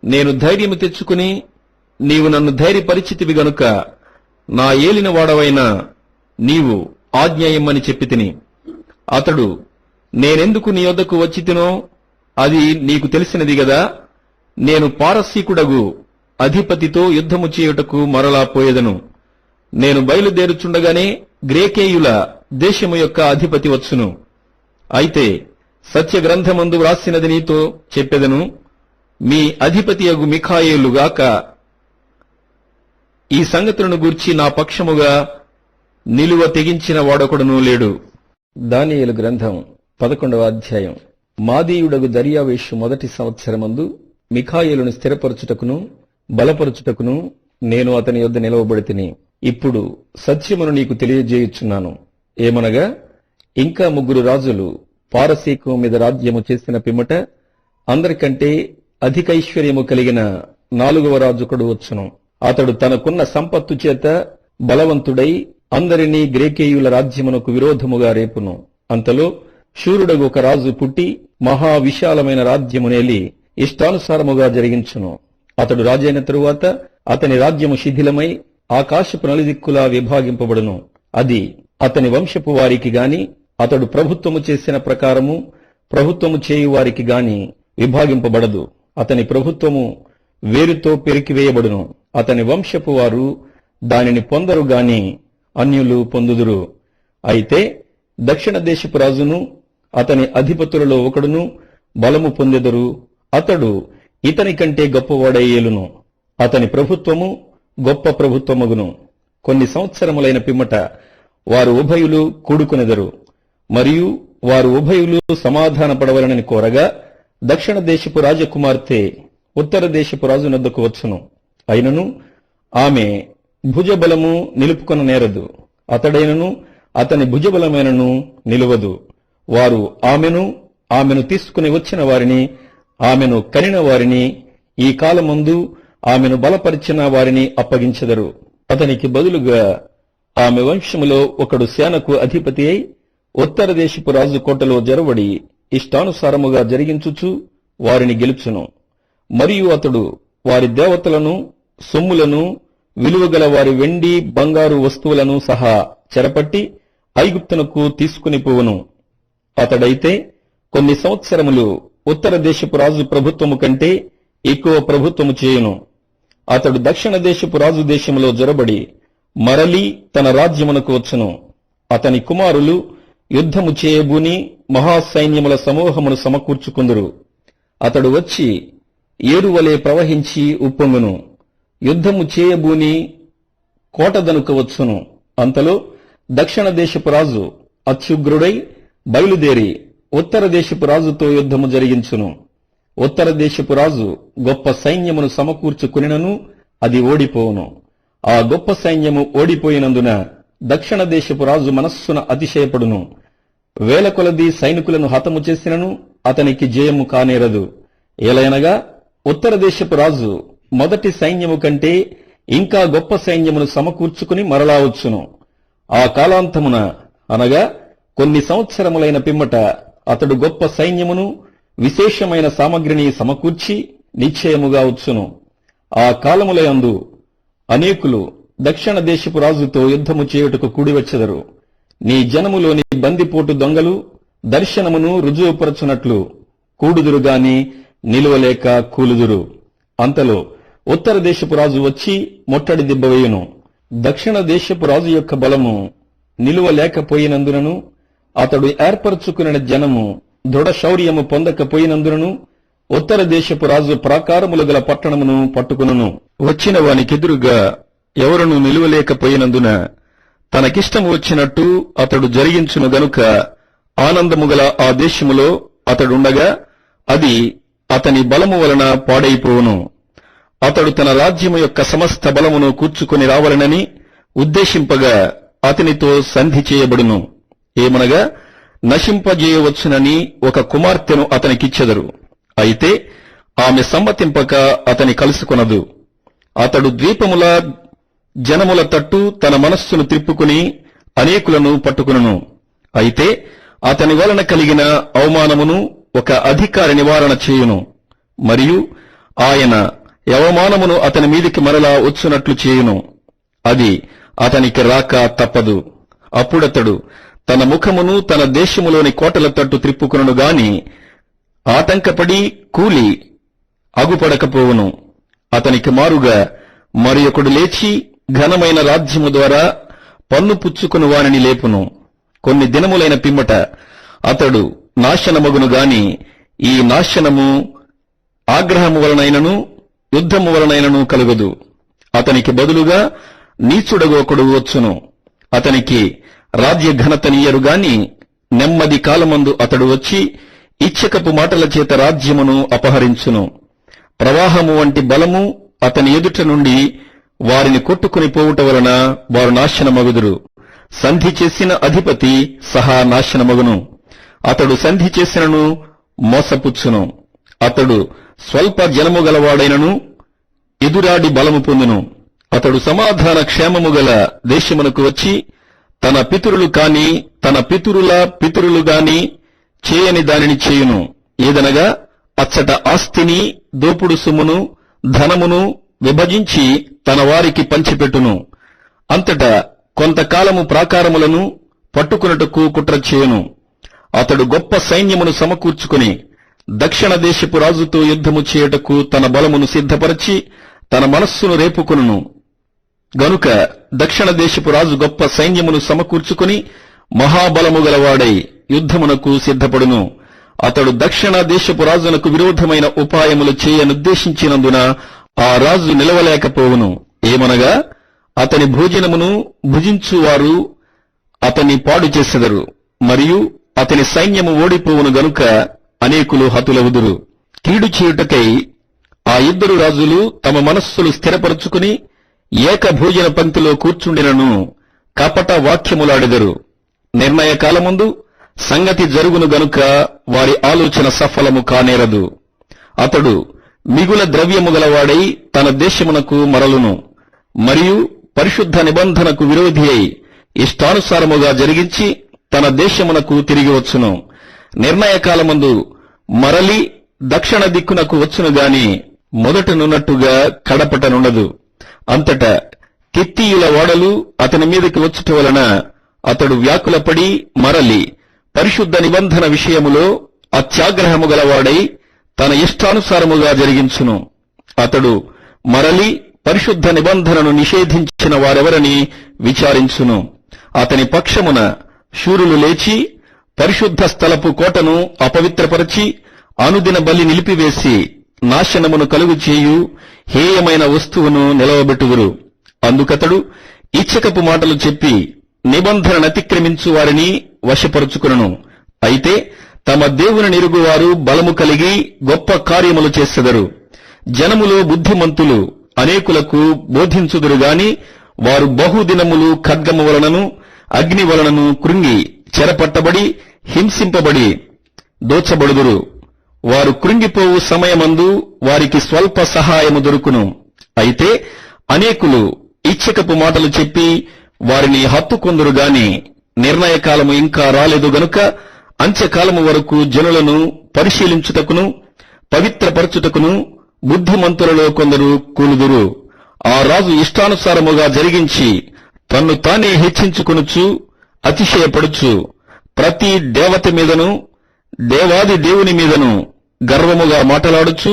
నేను ధైర్యము తెచ్చుకుని నీవు నన్ను ధైర్యపరిచితివి గనుక నా ఏలిన వాడవైన నీవు ఆజ్ఞ ఇమ్మని చెప్పి తిని. అతడు, నేనెందుకు నీ యొద్దకు వచ్చి తినో అది నీకు తెలిసినది గదా. నేను పారసీకుడగు అధిపతితో యుద్ధము చేయుటకు మరలా పోయేదను. నేను బయలుదేరుచుండగానే గ్రేకేయుల దేశము యొక్క అధిపతి వచ్చును. అయితే సత్యగ్రంథమందు వ్రాసినది నీతో చెప్పెదను, మీ అధిపతియగు మిఖాయేలుగాక ఈ సంగతులను గూర్చి నా పక్షముగా నిలువ తెగించిన వాడొకడునూ లేడు. దానియేలు గ్రంథం 11వ అధ్యాయం. మాదీయుడగు దర్యావేషు మొదటి సంవత్సరమందు మిఖాయేలును స్థిరపరచుటకును బలపరచుటకును నేను అతని యొద్ద నిలవబడితిని. ఇప్పుడు సత్యమును నీకు తెలియజేయుచున్నాను. ఏమనగా, ఇంకా 3 రాజులు పారసీకం మీద రాజ్యము చేసిన పిమ్మట అందరికంటే అధికైశ్వర్యము కలిగిన 4వ రాజుకుడు వచ్చును. అతడు తనకున్న సంపత్తు చేత బలవంతుడై అందరినీ గ్రేకేయుల రాజ్యమునకు విరోధముగా రేపును. అంతలో శూరుడగు ఒక రాజు పుట్టి మహా విశాలమైన రాజ్యమునేలి ఇష్టానుసారముగా జరిగించును. అతడు రాజైన తరువాత అతని రాజ్యము శిథిలమై ఆకాశపు నలుదిక్కులా విభాగింపబడును. అది అతని వంశపు వారికి గాని అతడు ప్రభుత్వము చేసిన ప్రకారము ప్రభుత్వము చేయు వారికి గాని విభాగింపబడదు. అతని ప్రభుత్వము వేరుతో పెరికివేయబడును. అతని వంశపు వారు దానిని పొందరు గాని అన్యులు పొందుదురు. అయితే దక్షిణ దేశపు రాజును అతని అధిపతులలో ఒకడును బలము పొందెదరు. అతడు ఇతని కంటే గొప్పవాడై ఏలును. అతని ప్రభుత్వము గొప్ప ప్రభుత్వమగును. కొన్ని సంవత్సరములైన పిమ్మట వారు ఉభయులు కూడుకొనెదరు. మరియు వారు ఉభయులు సమాధాన పడవలనని కోరగా దక్షిణ దేశపు రాజకుమార్తె ఉత్తర దేశపు రాజునొద్దకు వచ్చును. అయినను ఆమె భుజబలము నిలుపుకొన నేరదు. అతడైనను అతని భుజబలమైనను నిలువదు. వారు ఆమెను తీసుకుని వచ్చిన వారిని, ఆమెను కనిన వారిని, ఈ కాలమందు ఆమెను బలపరిచిన వారిని అప్పగించెదరు. అతనికి బదులుగా ఆమె వంశములో ఒకడు సేనకు అధిపతి అయి ఉత్తర దేశపు రాజు కోటలో జరవడి ఇష్టానుసారముగా జరిగించుచు వారిని గెలుచును. మరియు అతడు వారి దేవతలను, సొమ్ములను, విలువగల వారి వెండి బంగారు వస్తువులను సహా చెరపట్టి ఐగుప్తునకు తీసుకుని పోవును. అతడైతే కొన్ని సంవత్సరములు ఉత్తర దేశపు రాజు ప్రభుత్వము కంటే ఎక్కువ ప్రభుత్వము చేయును. అతడు దక్షిణ దేశపు రాజు దేశములో జొరబడి మరలి తన రాజ్యమునకు వచ్చును. అతని కుమారులు యుద్ధము చేయబూని మహాసైన్యముల సమూహమును సమకూర్చుకుందురు. అతడు వచ్చి ఏరువలే ప్రవహించి ఉప్పొంగును. యుద్ధము చేయబూని కోటదనుక వచ్చును. అంతలో దక్షిణ దేశపు రాజు అత్యుగ్రుడై బయలుదేరి ఉత్తర దేశపు రాజుతో యుద్ధము జరిగించును. ఉత్తర దేశపు రాజు గొప్ప సైన్యమును సమకూర్చుకునినను అది ఓడిపోవును. ఆ గొప్ప సైన్యము ఓడిపోయినందున దక్షిణ దేశపు రాజు మనస్సున అతిశయపడును. వేల కొలది సైనికులను హతము చేసినను అతనికి జయము కానేరదు. ఏలయనగా ఉత్తర దేశపు రాజు మొదటి సైన్యము కంటే ఇంకా గొప్ప సైన్యమును సమకూర్చుకుని మరలా వచ్చును. ఆ కాలాంతమున అనగా కొన్ని సంవత్సరములైన పిమ్మట అతడు గొప్ప సైన్యమును విశేషమైన సామగ్రిని సమకూర్చి నిశ్చయముగా వచ్చును. ఆ కాలములయందు అనేకులు దక్షిణ దేశపు రాజుతో యుద్ధము చేయుటకు కూడివచ్చెదరు. నీ జనములోని బందిపోటు దొంగలు దర్శనమును రుజువుపరచునట్లు కూడుదురుగాని నిలువలేక కూలుదురు. అంతలో ఉత్తర దేశపు రాజు వచ్చి ముట్టడి దిబ్బవేయును. దక్షిణ దేశపు రాజు యొక్క బలము నిలువలేకపోయినందునను అతడు ఏర్పరచుకున్న జనము దృఢ శౌర్యము పొందకపోయినందునను ఉత్తర దేశపు రాజు ప్రాకారములు గల పట్టణమును పట్టుకును. వచ్చిన వానికెదురుగా ఎవరును నిలువలేకపోయినందున తనకిష్టము వచ్చినట్టు అతడు జరిగించును గనుక ఆనందము గల ఆ దేశములో అతడుండగా అది అతని బలము వలన పాడైపోవును. అతడు తన రాజ్యము యొక్క సమస్త బలమును కూర్చుకొని రావాలనని ఉద్దేశింపగా అతనితో సంధి చేయబడును. ఏమనగా నశింపజేయవచ్చునని ఒక కుమార్తెను అతనికిచ్చెదరు. అయితే ఆమె సమ్మతింపక అతని కలుసుకొనదు. అతడు ద్వీపముల జనముల తట్టు తన మనస్సును త్రిప్పుకుని అనేకులను పట్టుకును. అయితే అతని వలన కలిగిన అవమానమును ఒక అధికారి నివారణ చేయును. మరియు ఆయన అవమానమును అతని మీదికి మరలా వచ్చునట్లు చేయును. అది అతనికి రాక తప్పదు. అప్పుడతడు తన ముఖమును తన దేశములోని కోటల తట్టు త్రిప్పుకును గాని ఆటంకపడి కూలి అగుపడకపోవును. అతనికి మారుగా మరియొకడు లేచి ఘనమైన రాజ్యము ద్వారా పన్ను పుచ్చుకుని వానిని లేపును. కొన్ని దినములైన పిమ్మట అతడు నాశనమగును గాని ఈ నాశనము ఆగ్రహము వలనైనను యుద్ధము వలనైనను కలుగదు. అతనికి బదులుగా నీచుడగొకడు వచ్చును. అతనికి రాజ్య ఘనతనీయరు గాని నెమ్మది కాలమందు అతడు వచ్చి ఇచ్చకపు మాటల చేత రాజ్యమును అపహరించును. ప్రవాహము వంటి బలము అతని ఎదుట నుండి వారిని కొట్టుకుని పోవుట వలన వారు నాశనమగుదురు. సంధి చేసిన అధిపతి సహా నాశనమగును. అతడు సంధి చేసినను మోసపుచ్చును. అతడు స్వల్ప జనము గలవాడైనను ఎదురాడి బలము పొందును. అతడు సమాధాన క్షేమము గల దేశమునకు వచ్చి తన పితరులు కాని తన పితరుల పితరులు గాని చేయని దానిని చేయును. ఏదనగా అచ్చట ఆస్తిని దోపుడు సొమ్మును ధనమును విభజించి తన వారికి పంచిపెట్టును. అంతటా కొంతకాలము ప్రాకారములను పట్టుకున్నటకు కుట్ర చేయును. అతడు గొప్ప సైన్యమును సమకూర్చుకుని దక్షిణ దేశపు రాజుతో యుద్ధము చేయుటకు తన బలమును సిద్ధపరచి తన మనస్సును రేపుకొనును. గనుక దక్షిణ దేశపు రాజు గొప్ప సైన్యమును సమకూర్చుకుని మహాబలము గలవాడై యుద్ధమునకు సిద్ధపడును. అతడు దక్షిణ దేశపు రాజునకు విరోధమైన ఉపాయములు చేయనుద్దేశించినందున ఆ రాజు నిలవలేకపోవును. ఏమనగా అతని భోజనమును భుజించువారు అతన్ని పాడు చేసెదరు. మరియు అతని సైన్యము ఓడిపోవును గనుక అనేకులు హతులవుదురు. కీడు చేయుటకై ఆ ఇద్దరు రాజులు తమ మనస్సులు స్థిరపరుచుకుని ఏక భోజన పంక్తిలో కూర్చుండినను కపట వాక్యములాడెదరు. నిర్ణయ కాలముందు సంగతి జరుగును గనుక వారి ఆలోచన సఫలము కానేరదు. అతడు మిగుల ద్రవ్యము గలవాడై తన దేశమునకు మరలును. మరియు పరిశుద్ధ నిబంధనకు విరోధి అయి ఇష్టానుసారముగా జరిగించి తన దేశమునకు తిరిగి వచ్చును. నిర్ణయ కాలమందు మరలి దక్షిణ దిక్కునకు వచ్చును గాని మొదటనున్నట్టుగా కడపటనుండదు. అంతటా కిత్తీయుల ఓడలు అతని మీదకి వచ్చుట వలన అతడు వ్యాకులపడి మరలి పరిశుద్ధ నిబంధన విషయములో అత్యాగ్రహము గలవాడై తన ఇష్టానుసారముగా జరిగించును. అతడు మరలి పరిశుద్ధ నిబంధనను నిషేధించిన వారెవరని విచారించును. అతని పక్షమున శూరులు లేచి పరిశుద్ధ స్థలపు కోటను అపవిత్రపరచి అనుదిన బలి నిలిపివేసి నాశనమును కలుగు చేయు హేయమైన వస్తువును నిలవబెట్టుదురు. అందుకతడు ఇచ్చకపు మాటలు చెప్పి నిబంధనను అతిక్రమించు వారిని వశపరుచుకును. అయితే తమ దేవుని నిరుగువారు బలము కలిగి గొప్ప కార్యములు చేసెదరు. జనములో బుద్ధిమంతులు అనేకులకు బోధించుదురు గాని వారు బహుదినములు ఖడ్గము వలనను అగ్ని వలనను కృంగి చెరపట్టబడి హింసింపబడి దోచబడుదురు. వారు కృంగిపోవు సమయమందు వారికి స్వల్ప సహాయము దొరుకును. అయితే అనేకులు ఇచ్చకపు మాటలు చెప్పి వారిని హత్తుకొందురు గాని నిర్ణయకాలము ఇంకా రాలేదు గనుక అంత్యకాలము వరకు జనులను పరిశీలించుటకును పవిత్రపరచుటకును బుద్ధిమంతులలో కొందరు కూలుదురు. ఆ రాజు ఇష్టానుసారముగా జరిగించి తన్ను తానే హెచ్చించుకొనుచు అతిశయపడుచు ప్రతి దేవత మీదను దేవాది దేవుని మీదను గర్వముగా మాటలాడుచు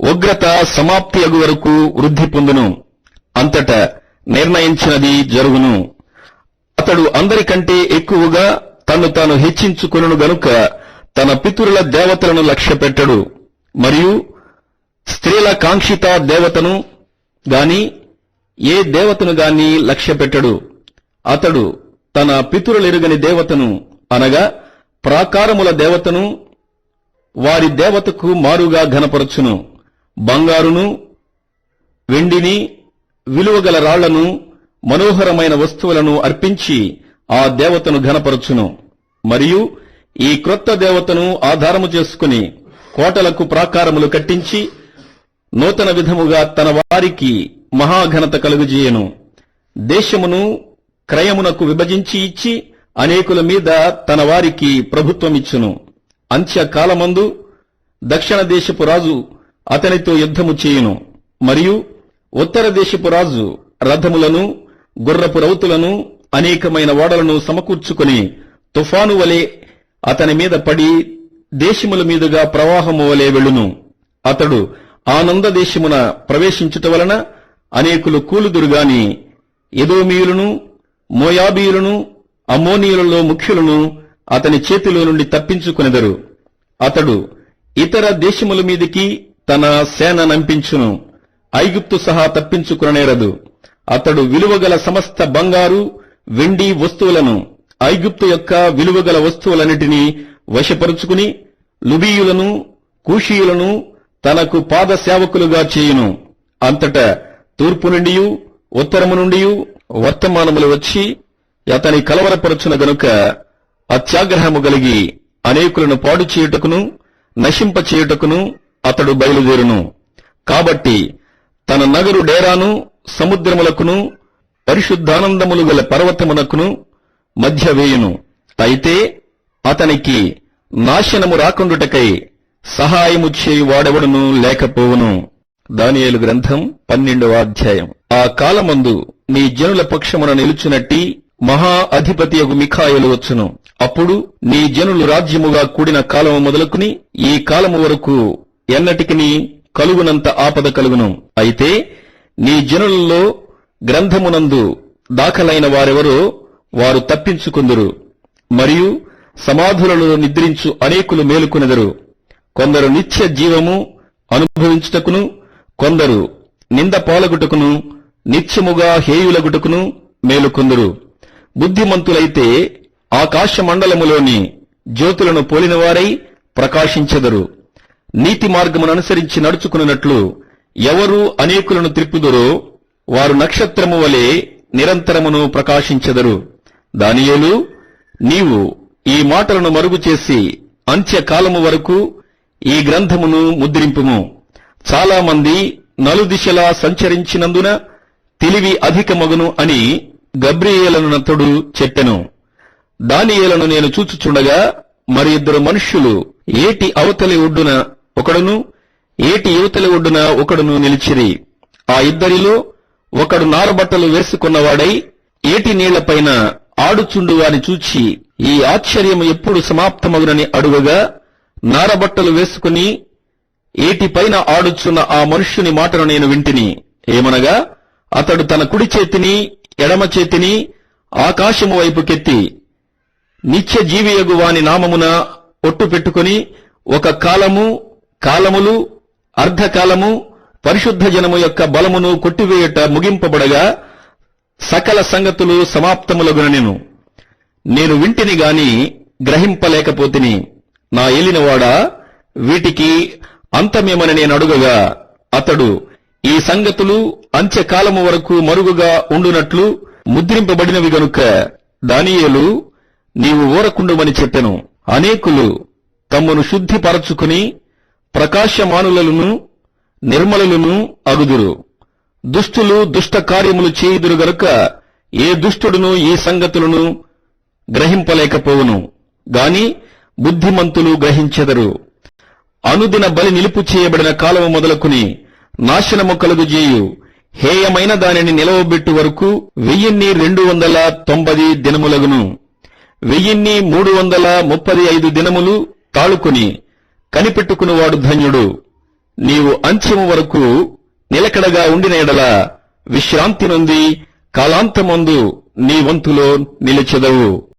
ఉగ్రత సమాప్తి అగు వరకు వృద్ధి పొందును. అంతట నిర్ణయించినది జరుగును. అతడు అందరికంటే ఎక్కువగా తన్ను తాను హెచ్చించుకొనును గనుక తన పితరుల దేవతలను లక్ష్యపెట్టడు. మరియు స్త్రీల కాంక్షిత దేవతను గాని ఏ దేవతను గాని లక్ష్యపెట్టడు. అతడు తన పితరులెరుగని దేవతను అనగా ప్రాకారముల దేవతను వారి దేవతకు మారుగా ఘనపరచును. బంగారును వెండిని విలువగల రాళ్లను మనోహరమైన వస్తువులను అర్పించి ఆ దేవతను ఘనపరచును. మరియు ఈ క్రొత్త దేవతను ఆధారము చేసుకుని కోటలకు ప్రాకారములు కట్టించి నూతన విధముగా తన వారికి మహాఘనత కలుగుజేయను. దేశమును క్రయమునకు విభజించి ఇచ్చి అనేకుల మీద తన వారికి ప్రభుత్వమిచ్చును. అంత్యకాలమందు దక్షిణ దేశపు రాజు అతనితో యుద్ధము చేయును. మరియు ఉత్తర దేశపు రాజు రథములను గుర్రపు రౌతులను అనేకమైన ఓడలను సమకూర్చుకుని తుఫాను వలె అతని మీద పడి దేశముల మీదుగా ప్రవాహము వలె వెళ్ళును. అతడు ఆనంద దేశమున ప్రవేశించుట వలన అనేకులు కూలుదురుగాని ఎదోమీయులను మోయాబీయులను అమ్మోనీయులలో ముఖ్యులను అతని చేతిలో నుండి తప్పించుకొనెదరు. అతడు ఇతర దేశముల మీదికి తన సేన నంపించును. ఐగుప్తు సహా తప్పించుకొననేరదు. అతడు విలువగల సమస్త బంగారు వెండి వస్తువులను ఐగుప్తు యొక్క విలువగల వస్తువులన్నిటినీ వశపరుచుకుని లుబీయులను కూషీయులను తనకు పాద సేవకులుగా చేయును. అంతటా తూర్పు నుండి ఉత్తరము నుండి వర్తమానములు వచ్చి అతని కలవరపరచున గనుక అత్యాగ్రహము కలిగి అనేకులను పాడు చేయుటకును నశింప చేయుటకును అతడు బయలుదేరును. కాబట్టి తన నగరు డేరాను సముద్రములకును పరిశుద్ధానందములు గల పర్వతమునకును మధ్య వేయును. అయితే అతనికి నాశనము రాకుండుటకై సహాయము చేయు వాడెవడును లేకపోవును. దానియేలు గ్రంథం 12వ అధ్యాయం. ఆ కాలమందు నీ జనుల పక్షమున నిలుచునట్టి మహా అధిపతియగు మిఖాయేలు వచ్చును. అప్పుడు నీ జనులు రాజ్యముగా కూడిన కాలము మొదలుకుని ఈ కాలము వరకు ఎన్నటికిని కలుగునంత ఆపద కలుగును. అయితే నీ జనులలో గ్రంథమునందు దాఖలైన వారెవరో వారు తప్పించుకుందురు. మరియు సమాధులలో నిద్రించు అనేకులు మేలుకొనెదరు. కొందరు నిత్య జీవము అనుభవించుటకును కొందరు నింద పాలగుటకును నిత్యముగా హేయులగుటకును మేలుకొందురు. బుద్ధిమంతులైతే ఆకాశ మండలములోని జ్యోతులను పోలినవారై ప్రకాశించెదరు. నీతి మార్గమును అనుసరించి నడుచుకున్నట్లు ఎవరు అనేకులను త్రిప్పుదురో వారు నక్షత్రము వలె నిరంతరమును ప్రకాశించెదరు. దానియేలు, నీవు ఈ మాటలను మరుగు చేసి అంత్యకాలము వరకు ఈ గ్రంథమును ముద్రింపుము. చాలా మంది నలుదిశలా సంచరించినందున తెలివి అధికమగును అని గబ్రియేలనతడు చెప్పెను. దానియేలును నేను చూచుచుండగా మరి ఇద్దరు మనుష్యులు ఏటి అవతలి ఒడ్డున ఒకడును ఏటి యువతలి ఒడ్డున ఒకడును నిలిచిరి. ఆ ఇద్దరిలో ఒకడు నారబట్టలు వేసుకున్నవాడై ఏటి నీళ్లపైన ఆడుచుండు వాని చూచి ఈ ఆశ్చర్యము ఎప్పుడు సమాప్తమగునని అడుగగా నారబట్టలు వేసుకుని ఏటిపైన ఆడుచున్న ఆ మనుష్యుని మాటను నేను వింటిని. ఏమనగా అతడు తన కుడి చేతిని ఎడమ చేతిని ఆకాశము వైపుకెత్తి నిత్య జీవియగు వాని నామమున ఒట్టు పెట్టుకుని ఒక కాలము కాలములు అర్ధకాలము పరిశుద్ధ జనము యొక్క బలమును కొట్టివేయుట ముగింపబడగా సకల సంగతులు సమాప్తములగునెను. నేను వింటిని గాని గ్రహింపలేకపోతిని. నా ఏలినవాడా, వీటికి అంతమేమని నేను అడుగగా అతడు ఈ సంగతులు అంత్యకాలము వరకు మరుగుగా ఉండునట్లు ముద్రింపబడినవి గనుక దానియేలు నీవు ఊరకుండుమని చెప్పెను. అనేకులు తమ్మును శుద్ధిపరచుకుని ప్రకాశమానులను నిర్మలులను అగుదురు. దుష్టులు దుష్ట కార్యములు చేయుదురు గనుక ఏ దుష్టుడును ఈ సంగతులను గ్రహింపలేకపోవును గాని బుద్ధిమంతులు గ్రహించెదరు. అనుదిన బలి నిలుపు చేయబడిన కాలము మొదలుకుని నాశనము కలుగుజేయు హేయమైన దానిని నిలవబెట్టు వరకు 1290 దినములగును. 1335 దినములు తాళుకొని కనిపెట్టుకునివాడు ధన్యుడు. నీవు అంత్యము వరకు నిలకడగా ఉండిన ఎడల విశ్రాంతి నొంది కాలాంతమందు నీ వంతులో నిలిచెదవు.